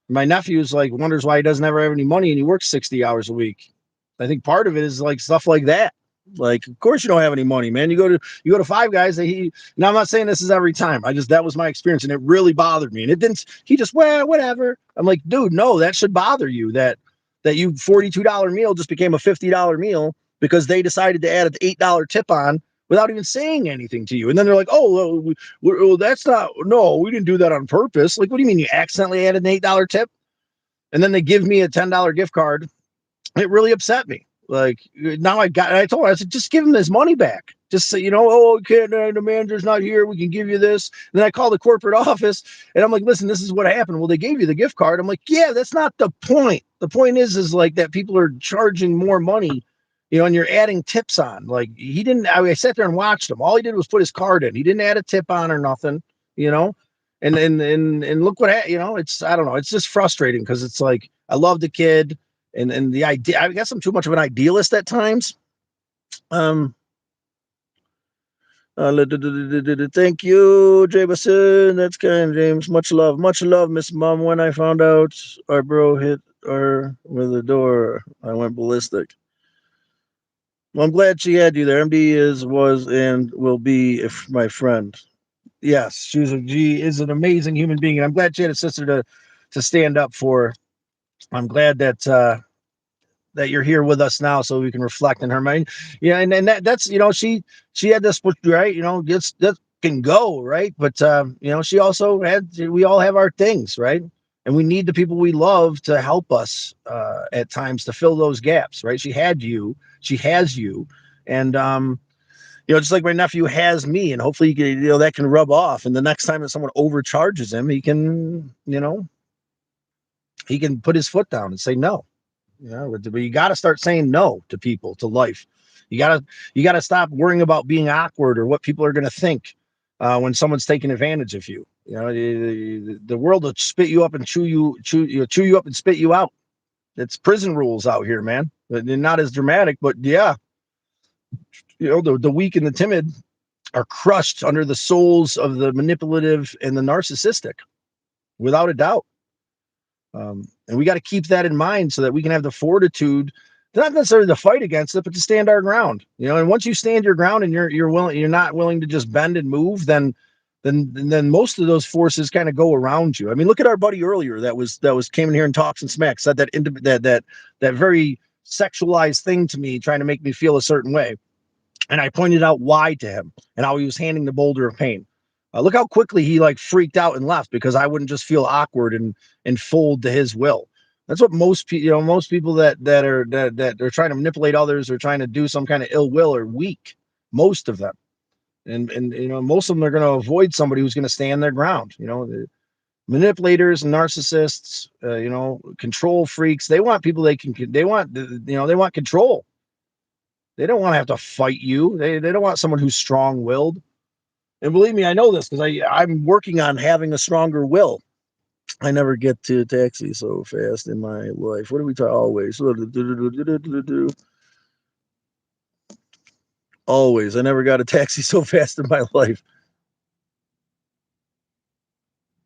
my nephew's like, wonders why he doesn't ever have any money and he works 60 hours a week. I think part of it is like stuff like that. Like, of course you don't have any money, man. You go to five guys that now I'm not saying this is every time. That was my experience and it really bothered me. And it didn't, he just, well, whatever. I'm like, dude, no, that should bother you that you $42 meal just became a $50 meal because they decided to add an $8 tip on without even saying anything to you. And then they're like, oh, well, that's not, no, we didn't do that on purpose. Like, what do you mean you accidentally added an $8 tip? And then they give me a $10 gift card. It really upset me. Like, now I told her, I said, just give him his money back. Just say, oh, okay, the manager's not here. We can give you this. And then I call the corporate office and I'm like, listen, this is what happened. Well, they gave you the gift card. I'm like, yeah, that's not the point. The point is like that people are charging more money, and you're adding tips on. Like, he didn't, I sat there and watched him. All he did was put his card in. He didn't add a tip on or nothing, and look what, it's, I don't know. It's just frustrating because it's like, I love the kid. And the idea, I guess I'm too much of an idealist at times. Thank you, Jameson. That's kind, James. Much love, Miss Mom. When I found out our bro hit her with a door, I went ballistic. Well, I'm glad she had you there. MD was, and will be my friend. Yes, she is an amazing human being, and I'm glad she had a sister to stand up for. I'm glad that you're here with us now so we can reflect in her mind. Yeah, and that's, she had this, right, that can go, right, but she also we all have our things, right, and we need the people we love to help us at times to fill those gaps, right. She has you, and just like my nephew has me, and hopefully that can rub off, and the next time that someone overcharges him, he can put his foot down and say no. But you got to start saying no to people, to life. You gotta stop worrying about being awkward or what people are going to think when someone's taking advantage of you. The world will spit you up and chew you up and spit you out. It's prison rules out here, man. They're not as dramatic, but yeah, the weak and the timid are crushed under the souls of the manipulative and the narcissistic, without a doubt. And we got to keep that in mind so that we can have the fortitude not necessarily to fight against it, but to stand our ground. And once you stand your ground and you're not willing to just bend and move, then most of those forces kind of go around you. I mean, look at our buddy earlier that was came in here and talked some smack, said that very sexualized thing to me, trying to make me feel a certain way. And I pointed out why to him and how he was handing the boulder of pain. Look how quickly he like freaked out and left because I wouldn't just feel awkward and fold to his will. That's what most people, most people that are trying to manipulate others or trying to do some kind of ill will are weak. Most of them, and most of them are going to avoid somebody who's going to stand their ground. The manipulators and narcissists, control freaks. They want people they can. They want they want control. They don't want to have to fight you. They don't want someone who's strong willed. And believe me, I know this because I'm working on having a stronger will. I never get to taxi so fast in my life. What do we talk? Always. I never got a taxi so fast in my life.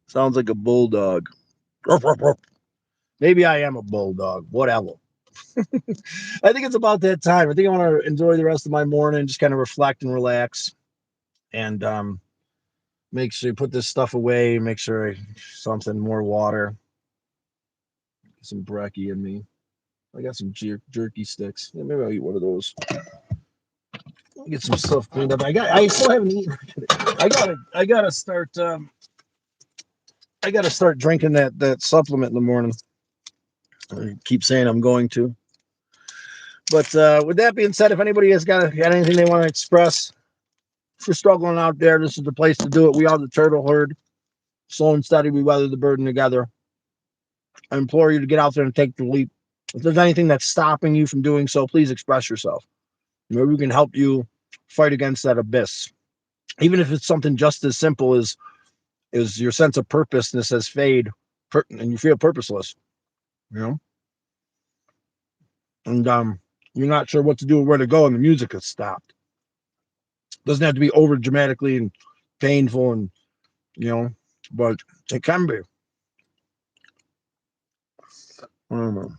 Sounds like a bulldog. Maybe I am a bulldog. Whatever. I think it's about that time. I think I want to enjoy the rest of my morning, just kind of reflect and relax, and make sure you put this stuff away. Make sure something more water, some brekkie in me. I got some jerky sticks. Yeah, maybe I'll eat one of those. Get some stuff cleaned up. I still haven't eaten. I gotta start. I gotta start drinking that supplement in the morning. I keep saying I'm going to. But with that being said, if anybody has got anything they want to express, if you're struggling out there, this is the place to do it. We are the turtle herd. Slow and steady, we weather the burden together. I implore you to get out there and take the leap. If there's anything that's stopping you from doing so, please express yourself. Maybe we can help you fight against that abyss. Even if it's something just as simple as your sense of purposeness has fade and you feel purposeless, you know, and you're not sure what to do or where to go, and the music has stopped. Doesn't have to be over dramatically and painful, and but it can be. I don't know.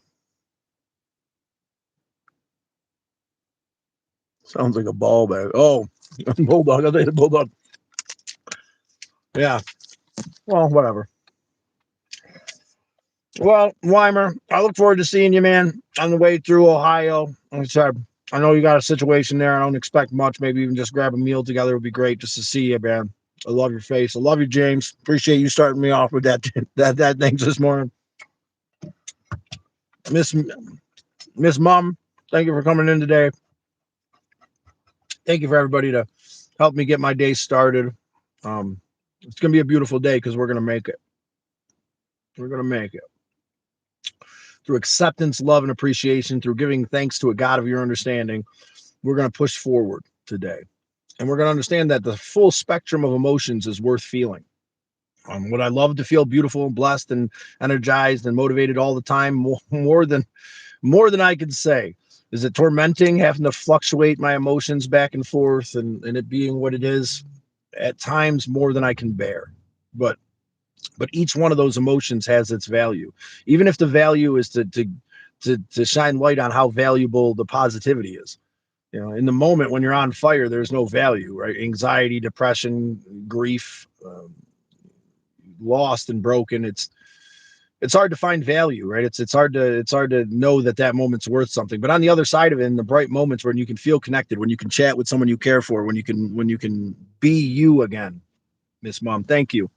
Sounds like a ball bag. Oh, bulldog. I think a bulldog. Yeah. Well, whatever. Well, Weimer, I look forward to seeing you, man, on the way through Ohio. Like I said, I know you got a situation there. I don't expect much. Maybe even just grab a meal together would be great just to see you, man. I love your face. I love you, James. Appreciate you starting me off with that things this morning. Miss Mom, thank you for coming in today. Thank you for everybody to help me get my day started. It's gonna be a beautiful day because we're gonna make it. We're gonna make it. Through acceptance, love, and appreciation, through giving thanks to a God of your understanding, we're going to push forward today. And we're going to understand that the full spectrum of emotions is worth feeling. Would I love to feel beautiful and blessed and energized and motivated all the time, more than I can say? Is it tormenting having to fluctuate my emotions back and forth and it being what it is? At times, more than I can bear. But each one of those emotions has its value, even if the value is to shine light on how valuable the positivity is. In the moment when you're on fire, there's no value, right? Anxiety, depression, grief, lost and broken. It's hard to find value, right? It's hard to know that moment's worth something. But on the other side of it, in the bright moments when you can feel connected, when you can chat with someone you care for, when you can be you again, Miss Mom, thank you.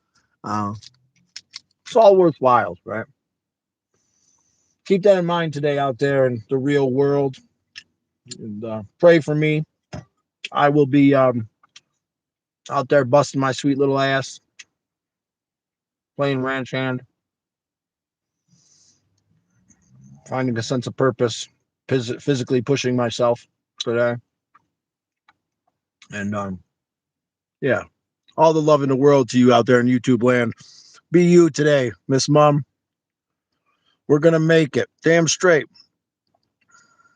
It's all worthwhile, right? Keep that in mind today out there in the real world, and pray for me. I will be out there busting my sweet little ass, playing ranch hand, finding a sense of purpose, physically pushing myself today, and yeah, all the love in the world to you out there in YouTube land. Be you today, Miss Mom. We're gonna make it, damn straight.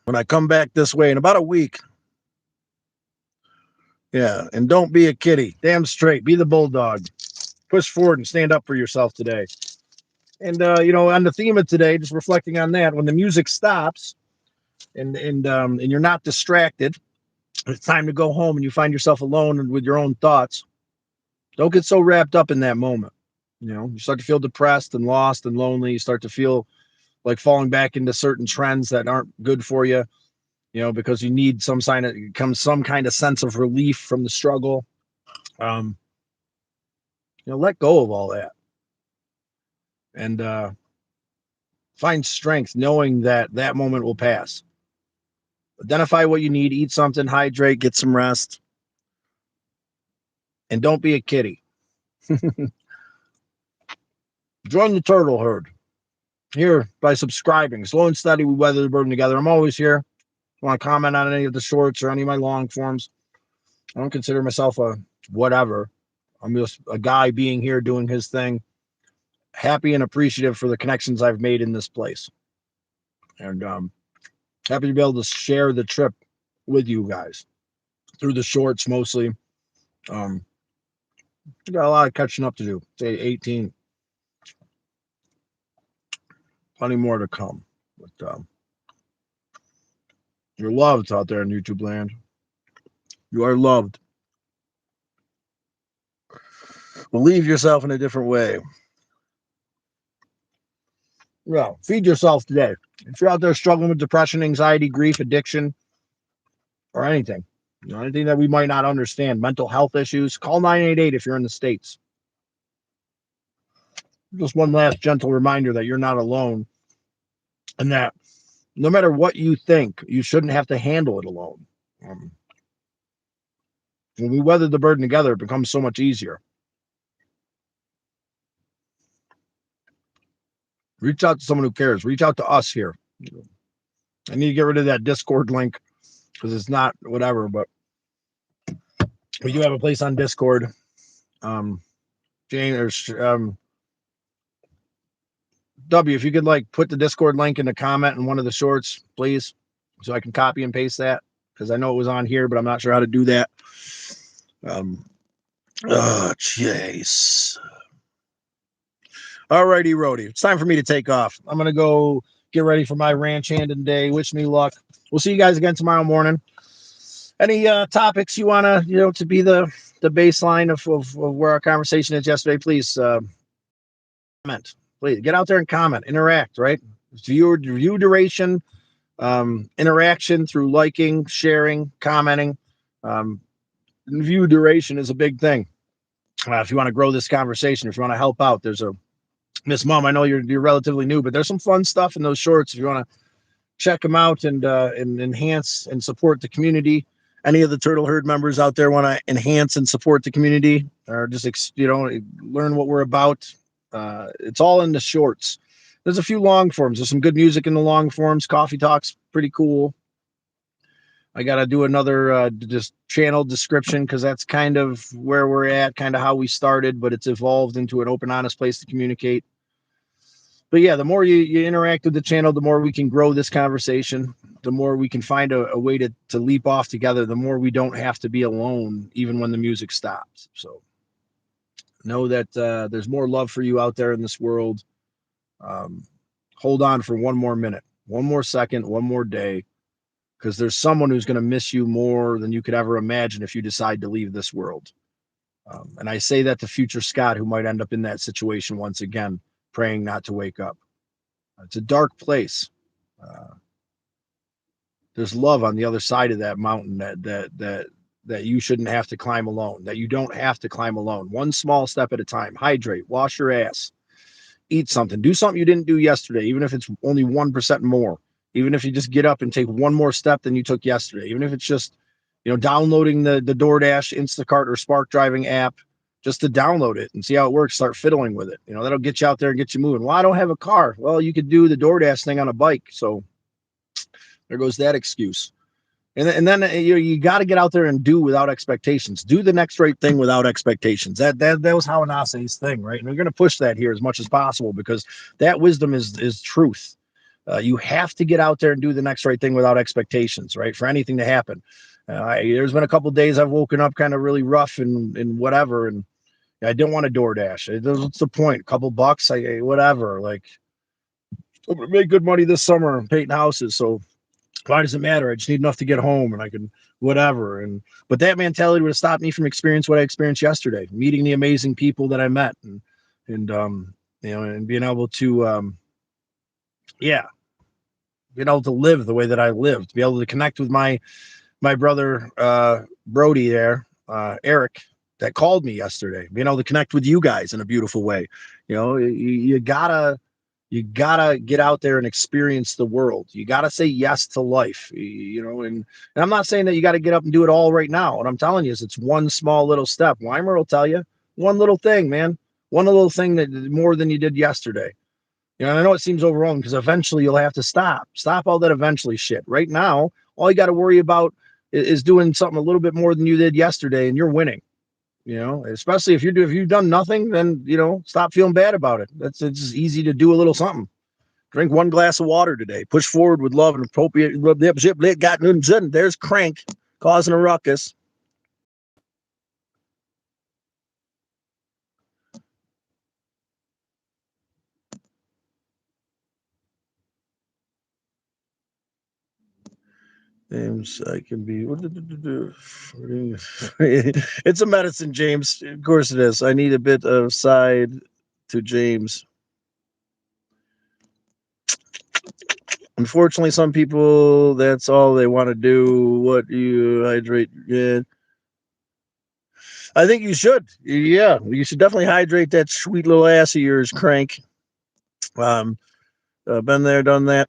When I come back this way in about a week. Yeah, and don't be a kitty. Damn straight. Be the bulldog. Push forward and stand up for yourself today. And, on the theme of today, just reflecting on that, when the music stops, and you're not distracted, it's time to go home and you find yourself alone and with your own thoughts. Don't get so wrapped up in that moment. You start to feel depressed and lost and lonely. You start to feel like falling back into certain trends that aren't good for you, because you need some kind of sense of relief from the struggle. Um, let go of all that and find strength knowing that that moment will pass. Identify what you need, eat something, hydrate, get some rest, and don't be a kitty. Join the turtle herd here by subscribing. Slow and steady, we weather the burden together. I'm always here. If you want to comment on any of the shorts or any of my long forms, I don't consider myself a whatever. I'm just a guy being here doing his thing, happy and appreciative for the connections I've made in this place. And happy to be able to share the trip with you guys through the shorts mostly. Um, got a lot of catching up to do. Say 18. Plenty more to come. But you're loved out there in YouTube land. You are loved. Believe yourself in a different way. Well, feed yourself today. If you're out there struggling with depression, anxiety, grief, addiction, or anything, anything that we might not understand, mental health issues, call 988 if you're in the States. Just one last gentle reminder that you're not alone and that no matter what you think, you shouldn't have to handle it alone. When we weather the burden together, it becomes so much easier. Reach out to someone who cares. Reach out to us here. I need to get rid of that Discord link because it's not whatever, but we do have a place on Discord. Jane or W, if you could put the Discord link in the comment in one of the shorts, please, so I can copy and paste that because I know it was on here, but I'm not sure how to do that. Jeez. Alrighty, Rody. It's time for me to take off. I'm gonna go get ready for my ranch handing day. Wish me luck. We'll see you guys again tomorrow morning. Any topics you wanna, to be the baseline of where our conversation is yesterday? Please comment. Please get out there and comment, interact. Right, view duration, interaction through liking, sharing, commenting. View duration is a big thing. If you want to grow this conversation, if you want to help out, there's a Miss Mom. I know you're relatively new, but there's some fun stuff in those shorts. If you want to check them out and enhance and support the community, any of the Turtle Herd members out there want to enhance and support the community, or just learn what we're about. It's all in the shorts. There's a few long forms. There's some good music in the long forms. Coffee Talk's pretty cool. I got to do another just channel description because that's kind of where we're at, kind of how we started, but it's evolved into an open, honest place to communicate. But yeah, the more you interact with the channel, the more we can grow this conversation, the more we can find a way to leap off together, the more we don't have to be alone, even when the music stops. So know that there's more love for you out there in this world. Hold on for one more minute, one more second, one more day, because there's someone who's going to miss you more than you could ever imagine if you decide to leave this world. And I say that to future Scott, who might end up in that situation once again, praying not to wake up. It's a dark place. There's love on the other side of that mountain that you shouldn't have to climb alone, that you don't have to climb alone. One small step at a time. Hydrate, wash your ass, eat something, do something you didn't do yesterday, even if it's only 1% more. Even if you just get up and take one more step than you took yesterday, even if it's just, downloading the DoorDash, Instacart, or Spark Driving app, just to download it and see how it works, start fiddling with it. That'll get you out there and get you moving. Well, I don't have a car. Well, you could do the DoorDash thing on a bike. So there goes that excuse. And then you got to get out there and do without expectations. Do the next right thing without expectations. That was Hawanase's thing, right? And we're going to push that here as much as possible because that wisdom is truth. You have to get out there and do the next right thing without expectations, right? For anything to happen. There's been a couple of days I've woken up kind of really rough and whatever, and I didn't want to DoorDash. What's the point? A couple bucks, whatever. I'm gonna make good money this summer and painting houses, so Why does it matter? I just need enough to get home and I can whatever. And but that mentality would have stopped me from experiencing what I experienced yesterday, meeting the amazing people that I met, and and being able to yeah, being able to live the way that I lived, to be able to connect with my brother Brody there, Eric, that called me yesterday, being able to connect with you guys in a beautiful way. You gotta get out there and experience the world. You gotta say yes to life. And I'm not saying that you got to get up and do it all right now. What I'm telling you is it's one small little step. Weimer will tell you one little thing, man. One little thing that more than you did yesterday. I know it seems overwhelming because eventually you'll have to stop all that eventually shit. Right now, all you got to worry about is doing something a little bit more than you did yesterday, and you're winning. Especially if you've done nothing, then stop feeling bad about it. It's just easy to do a little something. Drink one glass of water today. Push forward with love and appropriate. There's Crank causing a ruckus. James, I can be. It's a medicine, James. Of course it is. I need a bit of side to James. Unfortunately, some people that's all they want to do. What you hydrate? Yeah, I think you should. Yeah, you should definitely hydrate that sweet little ass of yours, Crank. Um, been there, done that.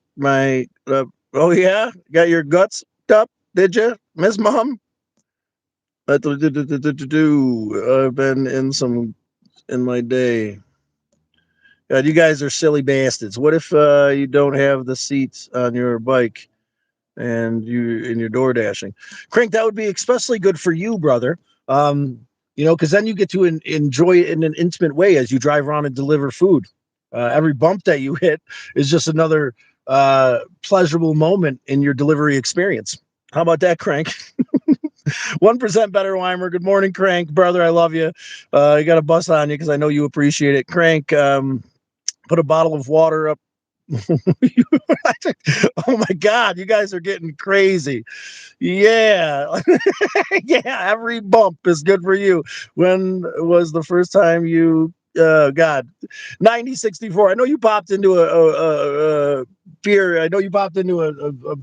Oh yeah, got your guts up? Did you, Miss Mom? I've been in some in my day. God, you guys are silly bastards. What if you don't have the seats on your bike and you're door dashing? Crank, that would be especially good for you, brother. Because then you get to enjoy it in an intimate way as you drive around and deliver food. Every bump that you hit is just another pleasurable moment in your delivery experience. How about that, Crank? 1% better, Weimer. Good morning, Crank, brother. I love you. I got a bust on you because I know you appreciate it, Crank. Put a bottle of water up. Oh my God, you guys are getting crazy. Yeah. Yeah, every bump is good for you. When was the first time you God, 9064? I know you popped into a fear. I know you popped into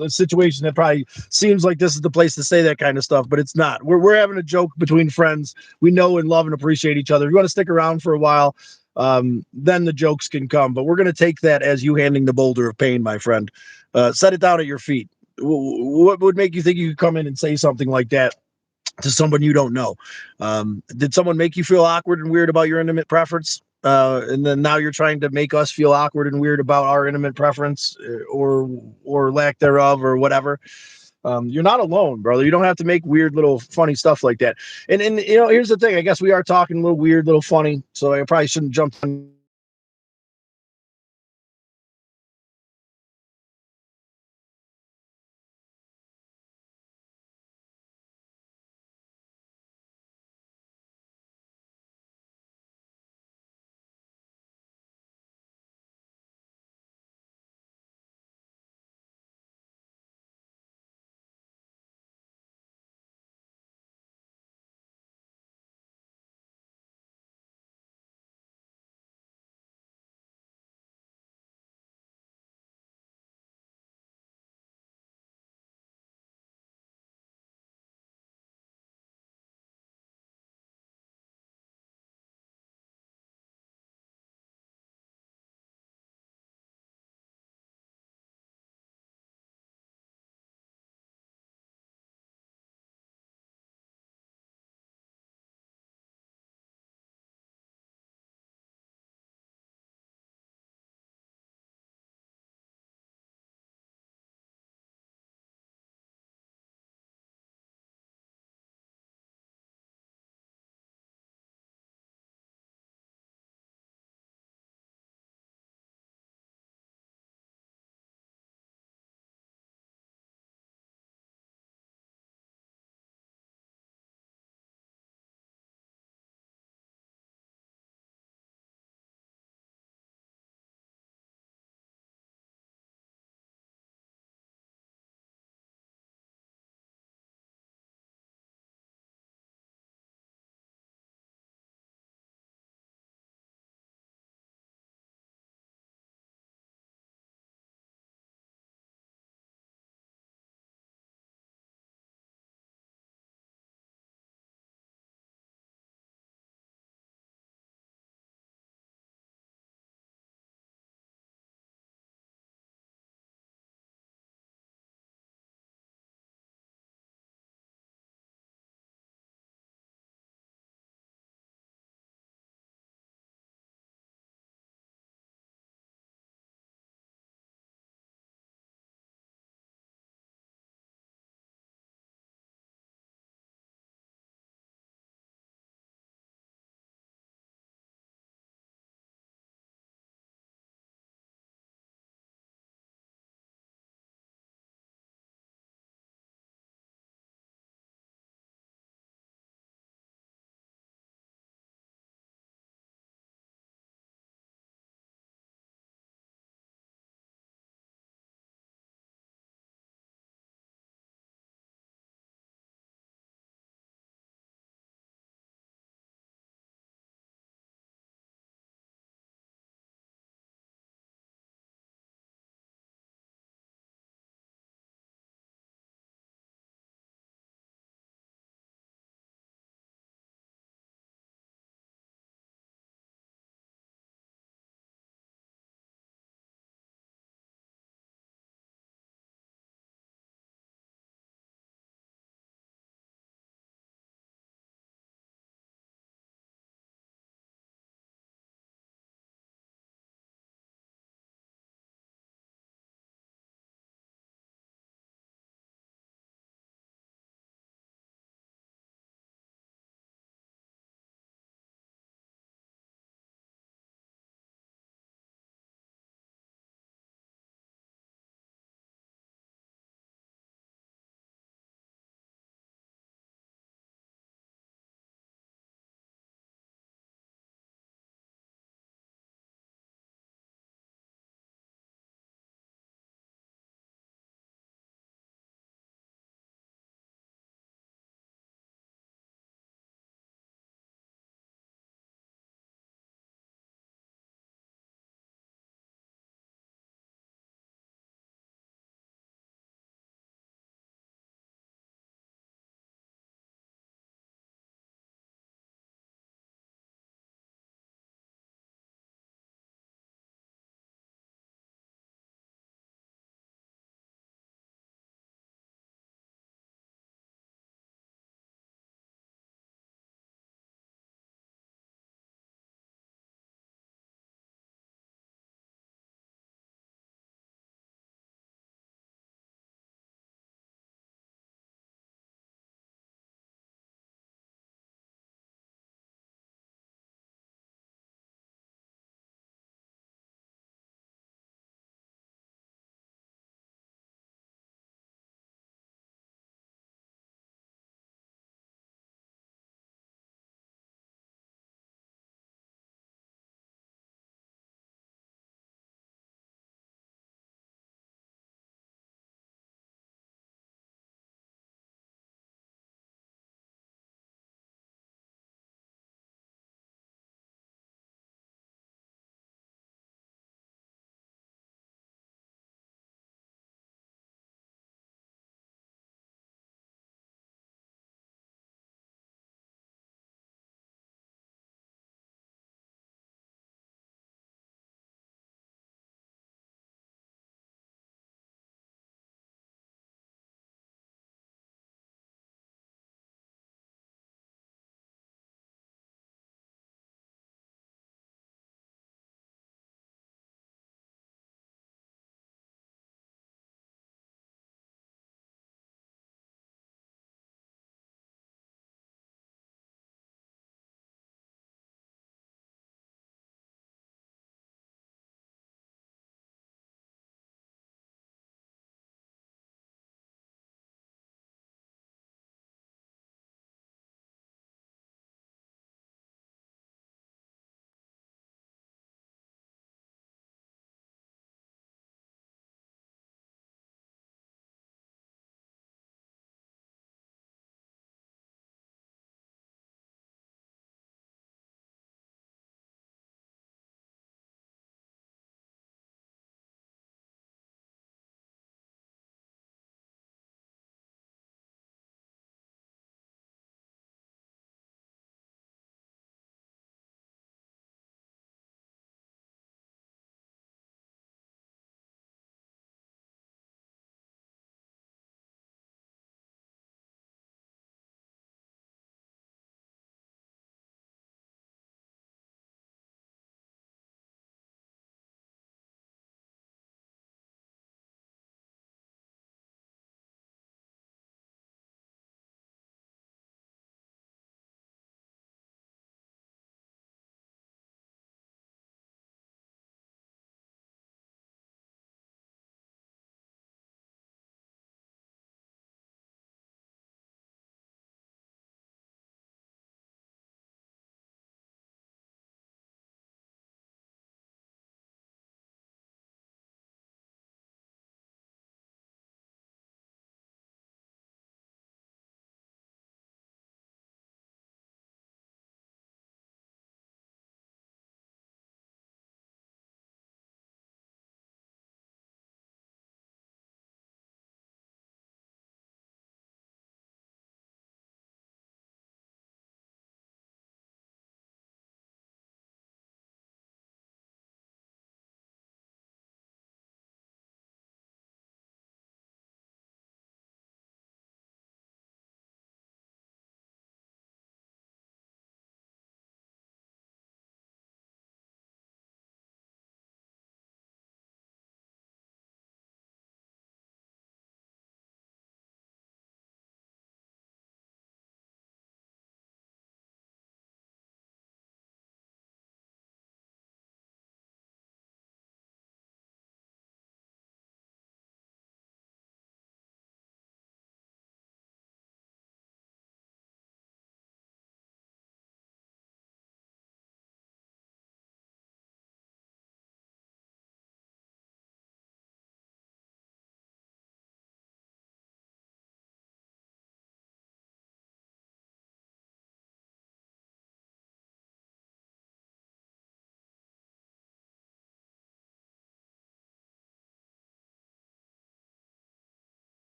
a situation that probably seems like this is the place to say that kind of stuff, but it's not. We're having a joke between friends. We know and love and appreciate each other. If you want to stick around for a while, then the jokes can come. But we're going to take that as you handing the boulder of pain, my friend. Set it down at your feet. What would make you think you could come in and say something like that to someone you don't know? Did someone make you feel awkward and weird about your intimate preference? And then now you're trying to make us feel awkward and weird about our intimate preference or lack thereof or whatever. You're not alone, brother. You don't have to make weird little funny stuff like that. And here's the thing. I guess we are talking a little weird, little funny. So I probably shouldn't jump on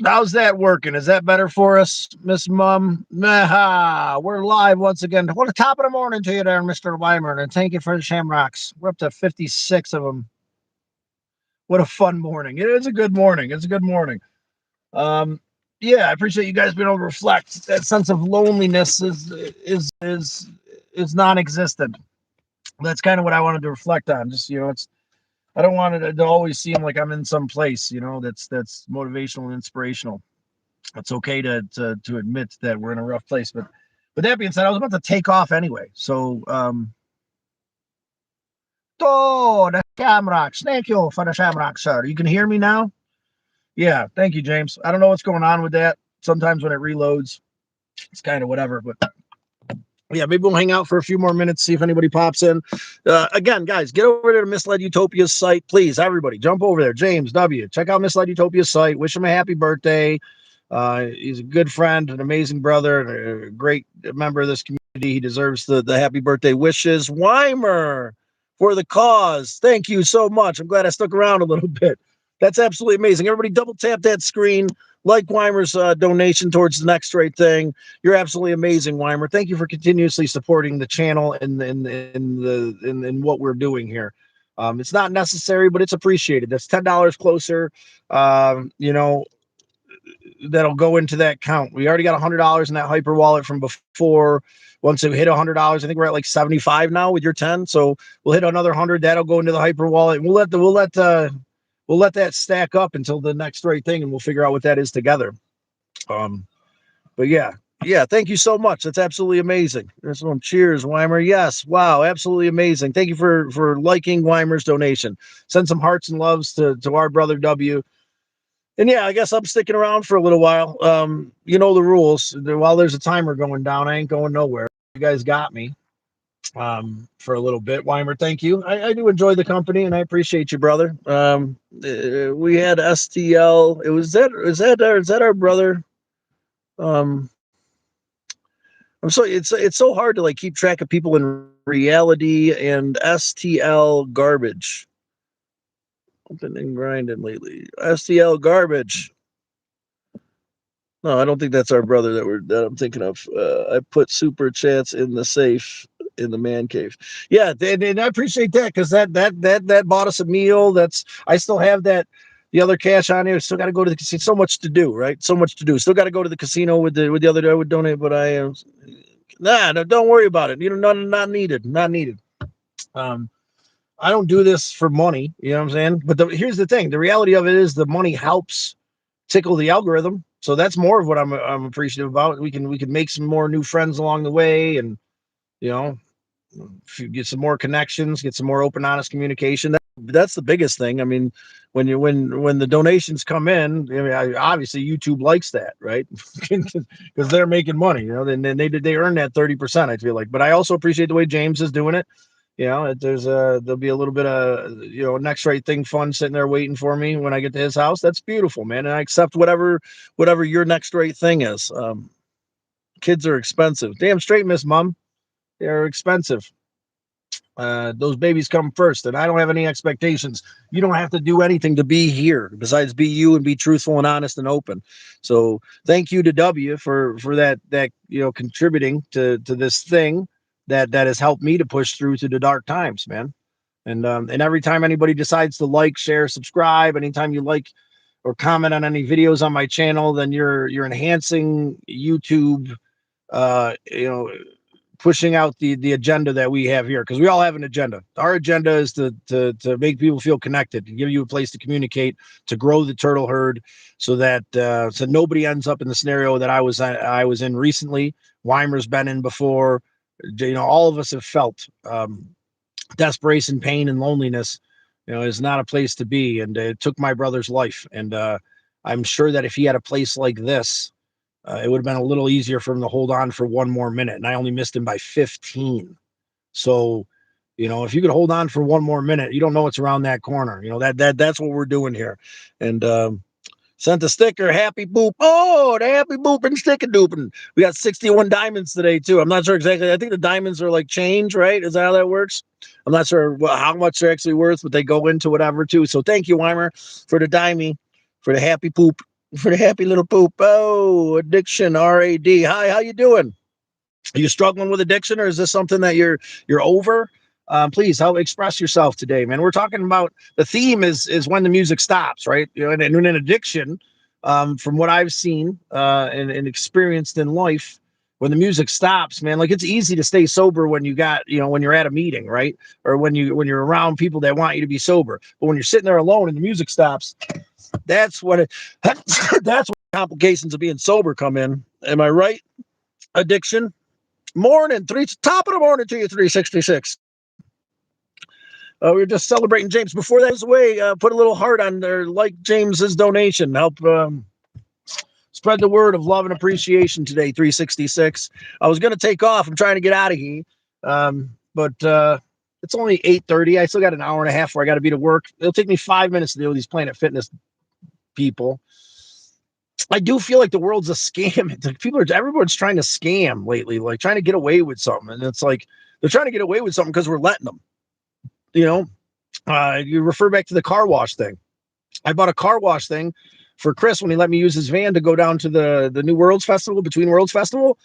How's that working? Is that better for us, Miss Mum? Aha, we're live once again. What a top of the morning to you there, Mr. Weimer, and thank you for the shamrocks. We're up to 56 of them. What a fun morning. It is a good morning. It's a good morning. Um, yeah, I appreciate you guys being able to reflect. That sense of loneliness is non-existent. That's kind of what I wanted to reflect on. Just it's I don't want it to always seem like I'm in some place, that's motivational and inspirational. It's okay to admit that we're in a rough place. But with that being said, I was about to take off anyway. So the shamrocks. Thank you for the shamrocks, sir. You can hear me now? Yeah, thank you, James. I don't know what's going on with that. Sometimes when it reloads, it's kind of whatever. But yeah, maybe we'll hang out for a few more minutes, see if anybody pops in. Again, guys, get over to the Misled Utopia's site, please. Everybody, jump over there. James W. Check out Misled Utopia's site. Wish him a happy birthday. He's a good friend, an amazing brother, a great member of this community. He deserves the happy birthday wishes. Weimer for the cause. Thank you so much. I'm glad I stuck around a little bit. That's absolutely amazing. Everybody double tap that screen. Like Weimer's donation towards the next right thing. You're absolutely amazing, Weimer. Thank you for continuously supporting the channel and what we're doing here. It's not necessary, but it's appreciated. That's $10 closer. You know, that'll go into that count. We already got $100 in that hyper wallet from before. Once it hit $100, I think we're at like 75 now with your 10. So we'll hit another 100. That'll go into the hyper wallet. We'll let that stack up until the next right thing, and we'll figure out what that is together. Um, but yeah. Thank you so much. That's absolutely amazing. There's one. Cheers, Weimer. Yes, wow, absolutely amazing. Thank you for liking Weimer's donation. Send some hearts and loves to our brother W. And yeah, I guess I'm sticking around for a little while. You know the rules. While there's a timer going down, I ain't going nowhere. You guys got me for a little bit. Weimer, thank you. I do enjoy the company, and I appreciate you, brother. We had STL. Is that our brother? Um, I'm so it's so hard to like keep track of people in reality and STL garbage. I've been grinding lately. STL garbage. No, I don't think that's our brother that I'm thinking of. I put super chats in the safe in the man cave. Yeah, and I appreciate that because that bought us a meal. I still have that. The other cash on here. Still got to go to the casino. So much to do, right? So much to do. Still got to go to the casino with the other. I would donate, but I am. No, don't worry about it. Not needed. Not needed. Um, I don't do this for money. You know what I'm saying? But here's the thing. The reality of it is the money helps tickle the algorithm. So that's more of what I'm appreciative about. We can make some more new friends along the way, and you know, get some more connections, get some more open, honest communication. That's the biggest thing. I mean, when the donations come in, I mean, obviously YouTube likes that, right? Because they're making money. Then they earn that 30%. I feel like, but I also appreciate the way James is doing it. There'll be a little bit of next right thing fun sitting there waiting for me when I get to his house. That's beautiful, man, and I accept whatever your next right thing is. Kids are expensive. Damn straight, Miss Mom. They're expensive. Those babies come first, and I don't have any expectations. You don't have to do anything to be here besides be you and be truthful and honest and open. So thank you to W for that contributing to this thing that has helped me to push through to the dark times, man. And every time anybody decides to like, share, subscribe, anytime you like or comment on any videos on my channel, then you're enhancing YouTube. Uh, you know, Pushing out the agenda that we have here, because we all have an agenda. Our agenda is to make people feel connected, to give you a place to communicate, to grow the turtle herd, so that so nobody ends up in the scenario that I was in recently. Weimer's been in before. All of us have felt desperation, pain, and loneliness. Is not a place to be, and it took my brother's life. And I'm sure that if he had a place like this, it would have been a little easier for him to hold on for one more minute, and I only missed him by 15. So, if you could hold on for one more minute, you don't know what's around that corner. That's what we're doing here. And sent a sticker, happy boop. Oh, the happy boop and sticker dooping. We got 61 diamonds today too. I'm not sure exactly. I think the diamonds are like change, right? Is that how that works? I'm not sure how much they're actually worth, but they go into whatever too. So thank you, Weimer, for the dimey, for the happy poop. for the happy little poop. Oh, addiction, RAD. Hi, how you doing? Are you struggling with addiction, or is this something that you're over? Please help express yourself today, man. We're talking about the theme is when the music stops, right? You know, and in addiction, from what I've seen and experienced in life, when the music stops, man, like it's easy to stay sober when you got, you know, when you're at a meeting, right? Or when you're around people that want you to be sober. But when you're sitting there alone and the music stops, that's what it, that's what complications of being sober come in. Am I right? Addiction. Morning, top of the morning to you, 366. We were just celebrating James. Before that goes away, put a little heart on there, like James's donation. Help spread the word of love and appreciation today, 366. I was going to take off. I'm trying to get out of here. But it's only 8:30. I still got an hour and a half where I got to be to work. It'll take me 5 minutes to deal with these Planet Fitness people. I do feel like the world's a scam. It's like everyone's trying to scam lately, like trying to get away with something. And it's like they're trying to get away with something because we're letting them. You know, you refer back to the car wash thing. I bought a car wash thing for Chris when he let me use his van to go down to the New Worlds Festival, Between Worlds Festival.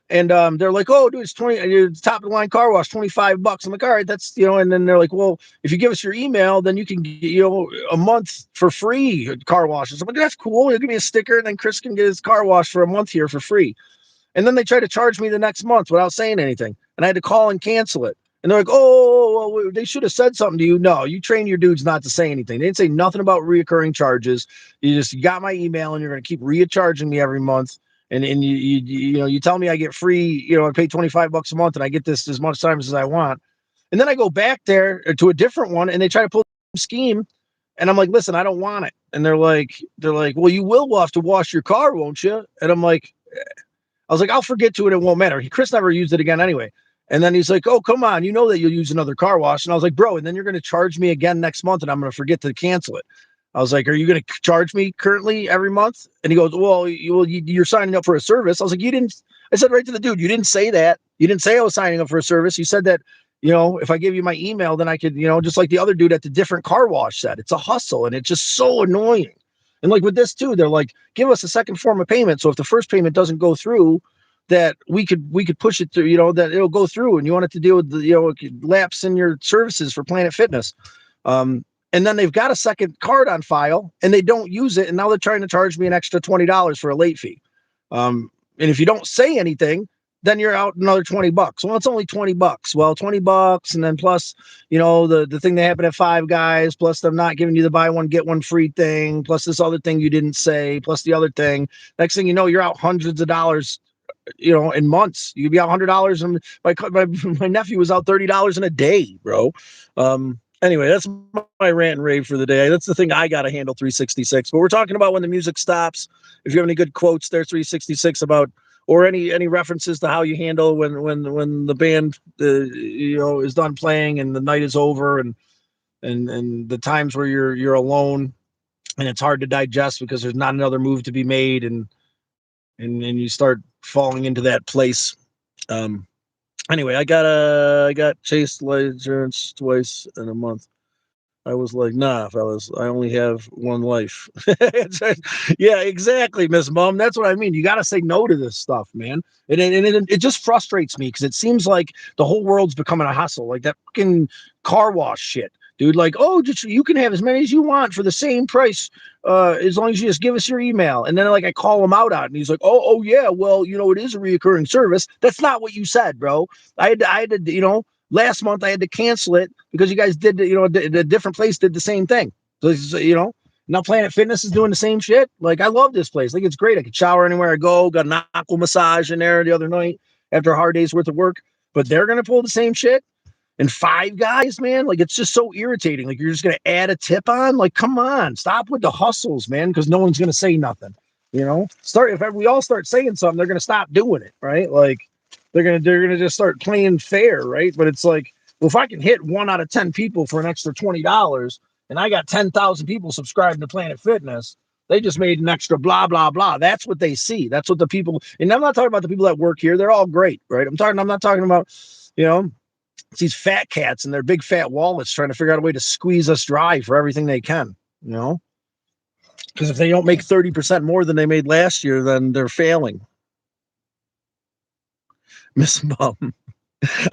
And they're like, oh, dude, it's top of the line car wash, $25. I'm like, all right, that's, you know, and then they're like, well, if you give us your email, then you can get, you know, a month for free car washes. I'm like, that's cool. You'll give me a sticker, and then Chris can get his car wash for a month here for free. And then they tried to charge me the next month without saying anything. And I had to call and cancel it. And they're like, oh, well, they should have said something to you. No, you train your dudes not to say anything. They didn't say nothing about reoccurring charges. You got my email, and you're going to keep recharging me every month. And you know, you tell me I get free, you know, I pay $25 a month and I get this as much times as I want. And then I go back there to a different one and they try to pull the scheme. And I'm like, listen, I don't want it. And they're like, well, you will have to wash your car, won't you? And I'm like, I was like, I'll forget to it. It won't matter. Chris never used it again anyway. And then he's like, oh, come on. You know that you'll use another car wash. And I was like, bro, and then you're going to charge me again next month and I'm going to forget to cancel it. I was like, are you going to charge me currently every month? And he goes, well, you're signing up for a service. I was like, you didn't. I said right to the dude, you didn't say that. You didn't say I was signing up for a service. You said that, you know, if I give you my email, then I could, you know, just like the other dude at the different car wash said, it's a hustle and it's just so annoying. And like with this too, they're like, give us a second form of payment. So if the first payment doesn't go through, that we could push it through, you know, that it'll go through, and you want it to deal with the, you know, lapse in your services for Planet Fitness. And then they've got a second card on file and they don't use it. And now they're trying to charge me an extra $20 for a late fee. And if you don't say anything, then you're out another $20. Well, it's only $20. Well, $20, and then plus, you know, the thing that happened at Five Guys, plus them not giving you the buy one get one free thing, plus this other thing you didn't say, plus the other thing. Next thing you know, you're out hundreds of dollars, you know, in months. You'd be out $100, and my nephew was out $30 in a day, bro. Anyway, that's my rant and rave for the day. That's the thing I got to handle, 366. But we're talking about when the music stops. If you have any good quotes there, 366, about, or any references to how you handle when the band you know, is done playing and the night is over, and the times where you're alone and it's hard to digest because there's not another move to be made, and you start falling into that place. Um, anyway, I got chased insurance twice in a month. I was like, nah, fellas, I only have one life. Yeah, exactly, Miss Mom. That's what I mean. You got to say no to this stuff, man. And it just frustrates me because it seems like the whole world's becoming a hustle, like that fucking car wash shit, dude. Like, oh, just you can have as many as you want for the same price, as long as you just give us your email. And then like I call him out on it, and he's like, oh yeah, well, you know, it is a reoccurring service. That's not what you said, bro. I had to, you know, last month I had to cancel it because you guys did, you know, the different place did the same thing. So, you know, now Planet Fitness is doing the same shit. Like, I love this place. Like, it's great. I could shower anywhere I go. Got an aqua massage in there the other night after a hard day's worth of work. But they're gonna pull the same shit. And Five Guys, man, like, it's just so irritating. Like, you're just gonna add a tip on. Like, come on, stop with the hustles, man, because no one's gonna say nothing. You know, if we all start saying something, they're gonna stop doing it, right? Like, they're gonna just start playing fair, right? But it's like, well, if I can hit 1 out of 10 people for an extra $20, and I got 10,000 people subscribing to Planet Fitness, they just made an extra blah blah blah. That's what they see. That's what the people. And I'm not talking about the people that work here. They're all great, right? I'm not talking about, you know, it's these fat cats and their big fat wallets trying to figure out a way to squeeze us dry for everything they can, you know. Because if they don't make 30% more than they made last year, then they're failing. Miss Mom.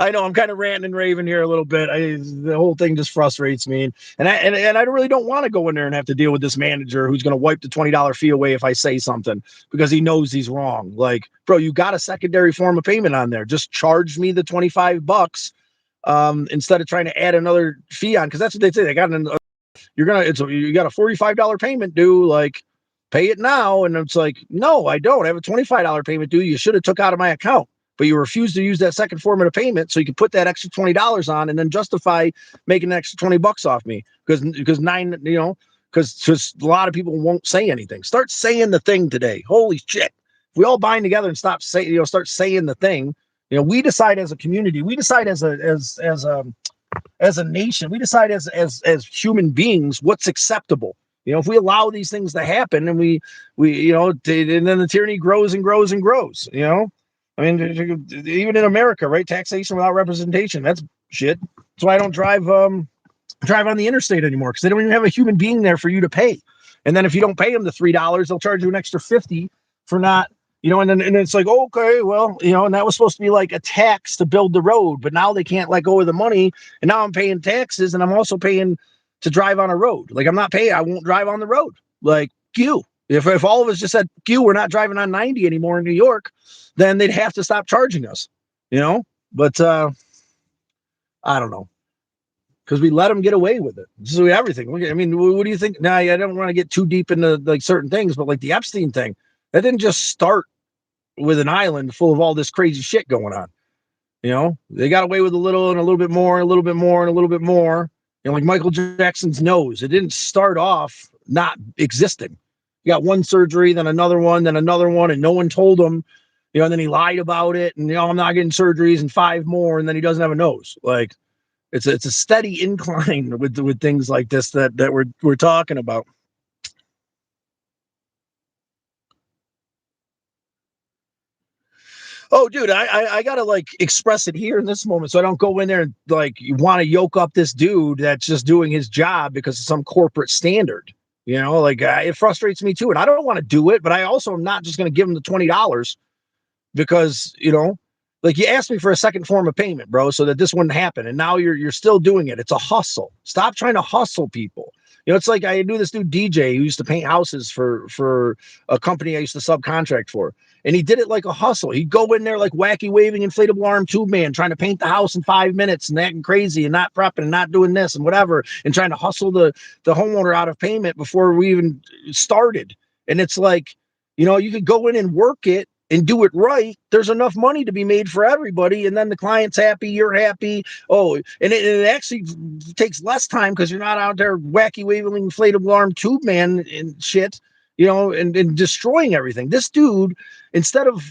I know I'm kind of ranting and raving here a little bit. The whole thing just frustrates me, and I really don't want to go in there and have to deal with this manager who's going to wipe the $20 fee away if I say something because he knows he's wrong. Like, bro, you got a secondary form of payment on there. Just charge me the $25 instead of trying to add another fee on, because that's what they say. They got you got a $45 payment due. Like, pay it now, and it's like, no, I don't. I have a $25 payment due. You should have took out of my account, but you refuse to use that second form of payment, so you can put that extra $20 on, and then justify making an extra $20 off me because because a lot of people won't say anything. Start saying the thing today. Holy shit! If we all bind together and start saying the thing. We decide as a community. We decide as a nation. We decide as human beings what's acceptable. If we allow these things to happen, and and then the tyranny grows and grows and grows. I mean, even in America, right? Taxation without representation. That's shit. That's why I don't drive on the interstate anymore, because they don't even have a human being there for you to pay. And then if you don't pay them the $3, they'll charge you an extra 50 for not. And it's like, okay, well, and that was supposed to be like a tax to build the road, but now they can't let go of the money, and now I'm paying taxes, and I'm also paying to drive on a road. Like, I'm not paying, I won't drive on the road. Like, you. If all of us just said, we're not driving on 90 anymore in New York, then they'd have to stop charging us, But I don't know, because we let them get away with it. So everything. I mean, what do you think? Now, I don't want to get too deep into like certain things, but like the Epstein thing, that didn't just start with an island full of all this crazy shit going on. They got away with a little and a little bit more, and a little bit more and a little bit more. Like Michael Jackson's nose, it didn't start off not existing. You got one surgery, then another one, and no one told him, and then he lied about it, and I'm not getting surgeries and 5 more, and then he doesn't have a nose. Like, it's a steady incline with things like this that we're talking about. Oh, dude, I gotta like express it here in this moment, so I don't go in there and like you want to yoke up this dude that's just doing his job because of some corporate standard. Like, it frustrates me too, and I don't want to do it, but I also am not just going to give him the $20 because like, you asked me for a second form of payment, bro, so that this wouldn't happen, and now you're still doing it. It's a hustle. Stop trying to hustle people. It's like I knew this dude DJ who used to paint houses for a company I used to subcontract for, and he did it like a hustle. He'd go in there like wacky waving inflatable arm tube man, trying to paint the house in 5 minutes and acting crazy and not prepping and not doing this and whatever, and trying to hustle the homeowner out of payment before we even started. And it's like, you could go in and work it and do it right. There's enough money to be made for everybody, and then the client's happy, you're happy. Oh, and it actually takes less time because you're not out there wacky waving inflatable arm tube man and shit, and destroying everything. This dude, instead of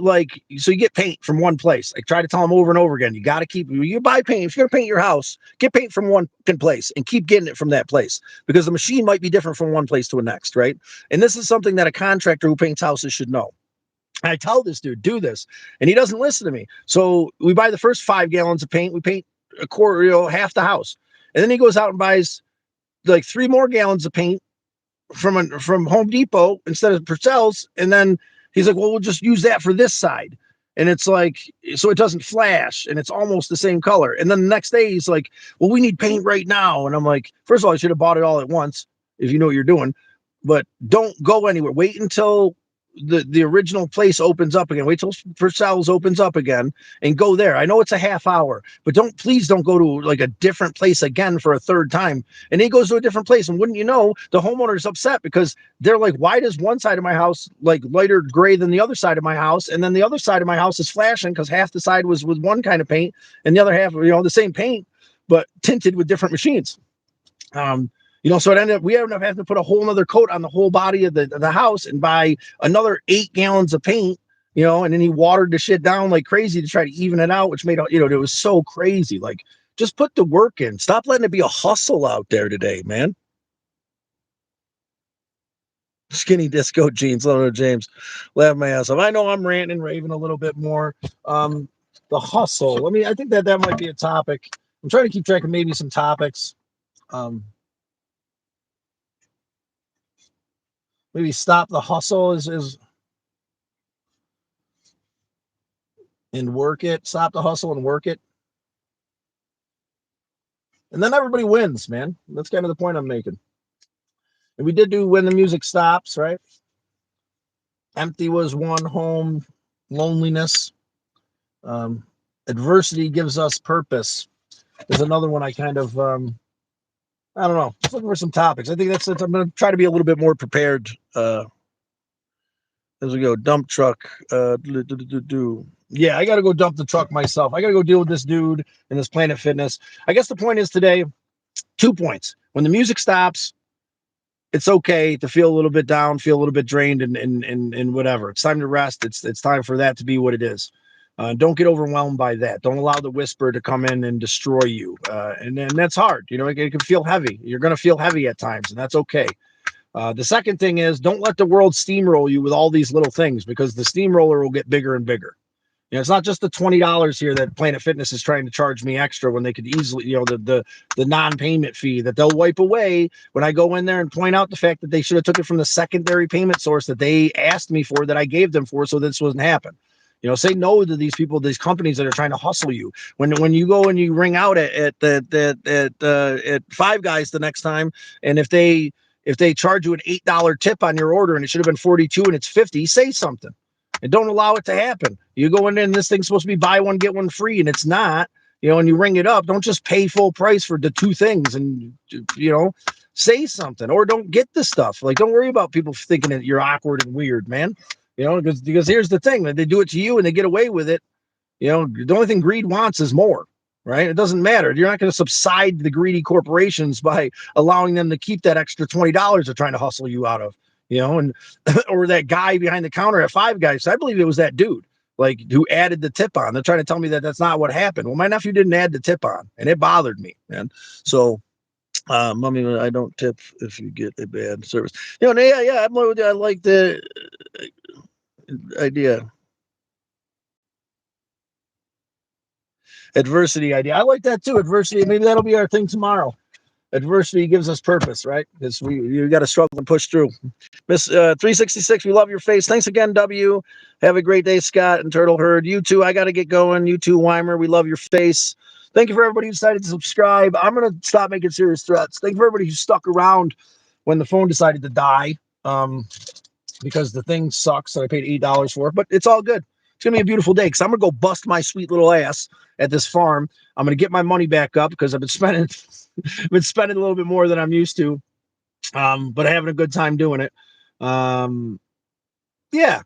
like, so you get paint from one place. I try to tell him over and over again, you got to keep, you buy paint. If you're gonna paint your house, get paint from one place and keep getting it from that place, because the machine might be different from one place to the next, right? And this is something that a contractor who paints houses should know. I tell this dude, do this, and he doesn't listen to me. So we buy the first 5 gallons of paint. We paint a quarter, half the house, and then he goes out and buys like 3 more gallons of paint from Home Depot instead of Purcell's, and then he's like, "Well, we'll just use that for this side." And it's like, so it doesn't flash, and it's almost the same color. And then the next day, he's like, "Well, we need paint right now." And I'm like, first of all, I should have bought it all at once if you know what you're doing, but don't go anywhere. Wait until the original place opens up again. Wait till Purcell's opens up again and go there. I know it's a half hour, but please don't go to like a different place again for a third time. And he goes to a different place, and wouldn't you know, the homeowner's upset because they're like, why does one side of my house like lighter gray than the other side of my house, and then the other side of my house is flashing because half the side was with one kind of paint and the other half, the same paint but tinted with different machines. So we ended up having to put a whole other coat on the whole body of the house and buy another 8 gallons of paint, and then he watered the shit down like crazy to try to even it out, which made, it was so crazy. Like, just put the work in. Stop letting it be a hustle out there today, man. Skinny disco jeans, little James, laugh my ass off. I know I'm ranting and raving a little bit more. The hustle. I mean, I think that might be a topic. I'm trying to keep track of maybe some topics. Um, Maybe stop the hustle is and work it. Stop the hustle and work it. And then everybody wins, man. That's kind of the point I'm making. And we did do when the music stops, right? Empty was one, home, loneliness. Um, Adversity gives us purpose. There's another one I kind of I don't know. Just looking for some topics. I think that's it. I'm going to try to be a little bit more prepared as we go. Dump truck. Yeah, I got to go dump the truck myself. I got to go deal with this dude and this Planet Fitness. I guess the point is today, 2 points. When the music stops, it's okay to feel a little bit down, feel a little bit drained, and whatever. It's time to rest. It's time for that to be what it is. Don't get overwhelmed by that. Don't allow the whisper to come in and destroy you. And that's hard. You know, it can feel heavy. You're going to feel heavy at times, and that's okay. The second thing is don't let the world steamroll you with all these little things because the steamroller will get bigger and bigger. You know, it's not just the $20 here that Planet Fitness is trying to charge me extra when they could easily, you know, the non-payment fee that they'll wipe away when I go in there and point out the fact that they should have took it from the secondary payment source that they asked me for, that I gave them for, so this wouldn't happen. You know, say no to these people, these companies that are trying to hustle you. When you go and you ring out at Five Guys the next time, and if they charge you an $8 tip on your order and it should have been 42 and it's 50, say something. And don't allow it to happen. You go in there and this thing's supposed to be buy one, get one free, and it's not, you know, and you ring it up. Don't just pay full price for the two things and, you know, say something or don't get the stuff. Like, don't worry about people thinking that you're awkward and weird, man. You know, because here's the thing, that they do it to you and they get away with it. You know, the only thing greed wants is more, right? It doesn't matter. You're not going to subside the greedy corporations by allowing them to keep that extra $20 they're trying to hustle you out of, you know, and or that guy behind the counter at Five Guys. I believe it was that dude, like, who added the tip on. They're trying to tell me that that's not what happened. Well, my nephew didn't add the tip on, and it bothered me, man. So, mommy, I don't tip if you get a bad service. You know, yeah, I like the idea. Adversity idea. I like that too. Adversity. Maybe that'll be our thing tomorrow. Adversity gives us purpose, right? Because you got to struggle and push through. Miss 366, we love your face. Thanks again, W. Have a great day, Scott and Turtle Herd. You too. I got to get going. You too, Weimer. We love your face. Thank you for everybody who decided to subscribe. I'm going to stop making serious threats. Thank you for everybody who stuck around when the phone decided to die. Because the thing sucks and I paid $8 for it, but it's all good. It's gonna be a beautiful day because I'm gonna go bust my sweet little ass at this farm. I'm gonna get my money back up because I've been spending a little bit more than I'm used to. But having a good time doing it. Yeah,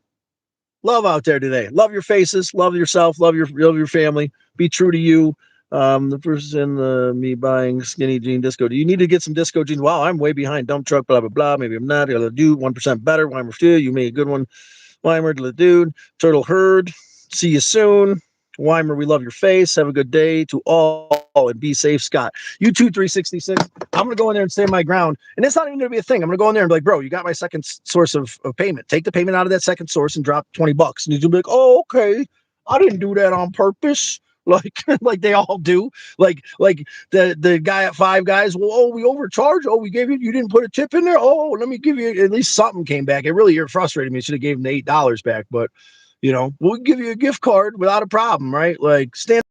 love out there today. Love your faces, love yourself, love your family. Be true to you. The person, me buying skinny jean disco. Do you need to get some disco jeans? Wow, I'm way behind. Dump truck, blah blah blah. Maybe I'm not. I'll do 1% better. Weimer stew. You made a good one. Weimer, the dude. Turtle Herd. See you soon. Weimer, we love your face. Have a good day to all and be safe, Scott. You too, 366. I'm going to go in there and stand my ground. And it's not even going to be a thing. I'm going to go in there and be like, bro, you got my second source of payment. Take the payment out of that second source and drop $20. And you'll be like, oh, okay. I didn't do that on purpose. Like, like they all do. Like the guy at Five Guys. Well, oh, we overcharged. Oh, we gave you didn't put a tip in there. Oh, let me give you at least something came back. It really frustrated me. Should have gave him the $8 back, but you know, we'll give you a gift card without a problem, right? Like, stand.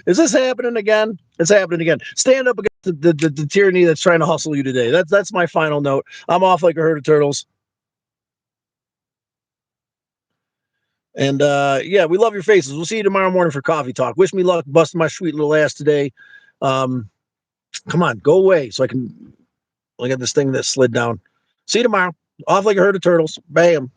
Is this happening again? It's happening again. Stand up against the tyranny that's trying to hustle you today. That's my final note. I'm off like a herd of turtles. And yeah, we love your faces. We'll see you tomorrow morning for coffee talk. Wish me luck busting my sweet little ass today. Come on, go away so I can look at this thing that slid down. See you tomorrow. Off like a herd of turtles. Bam.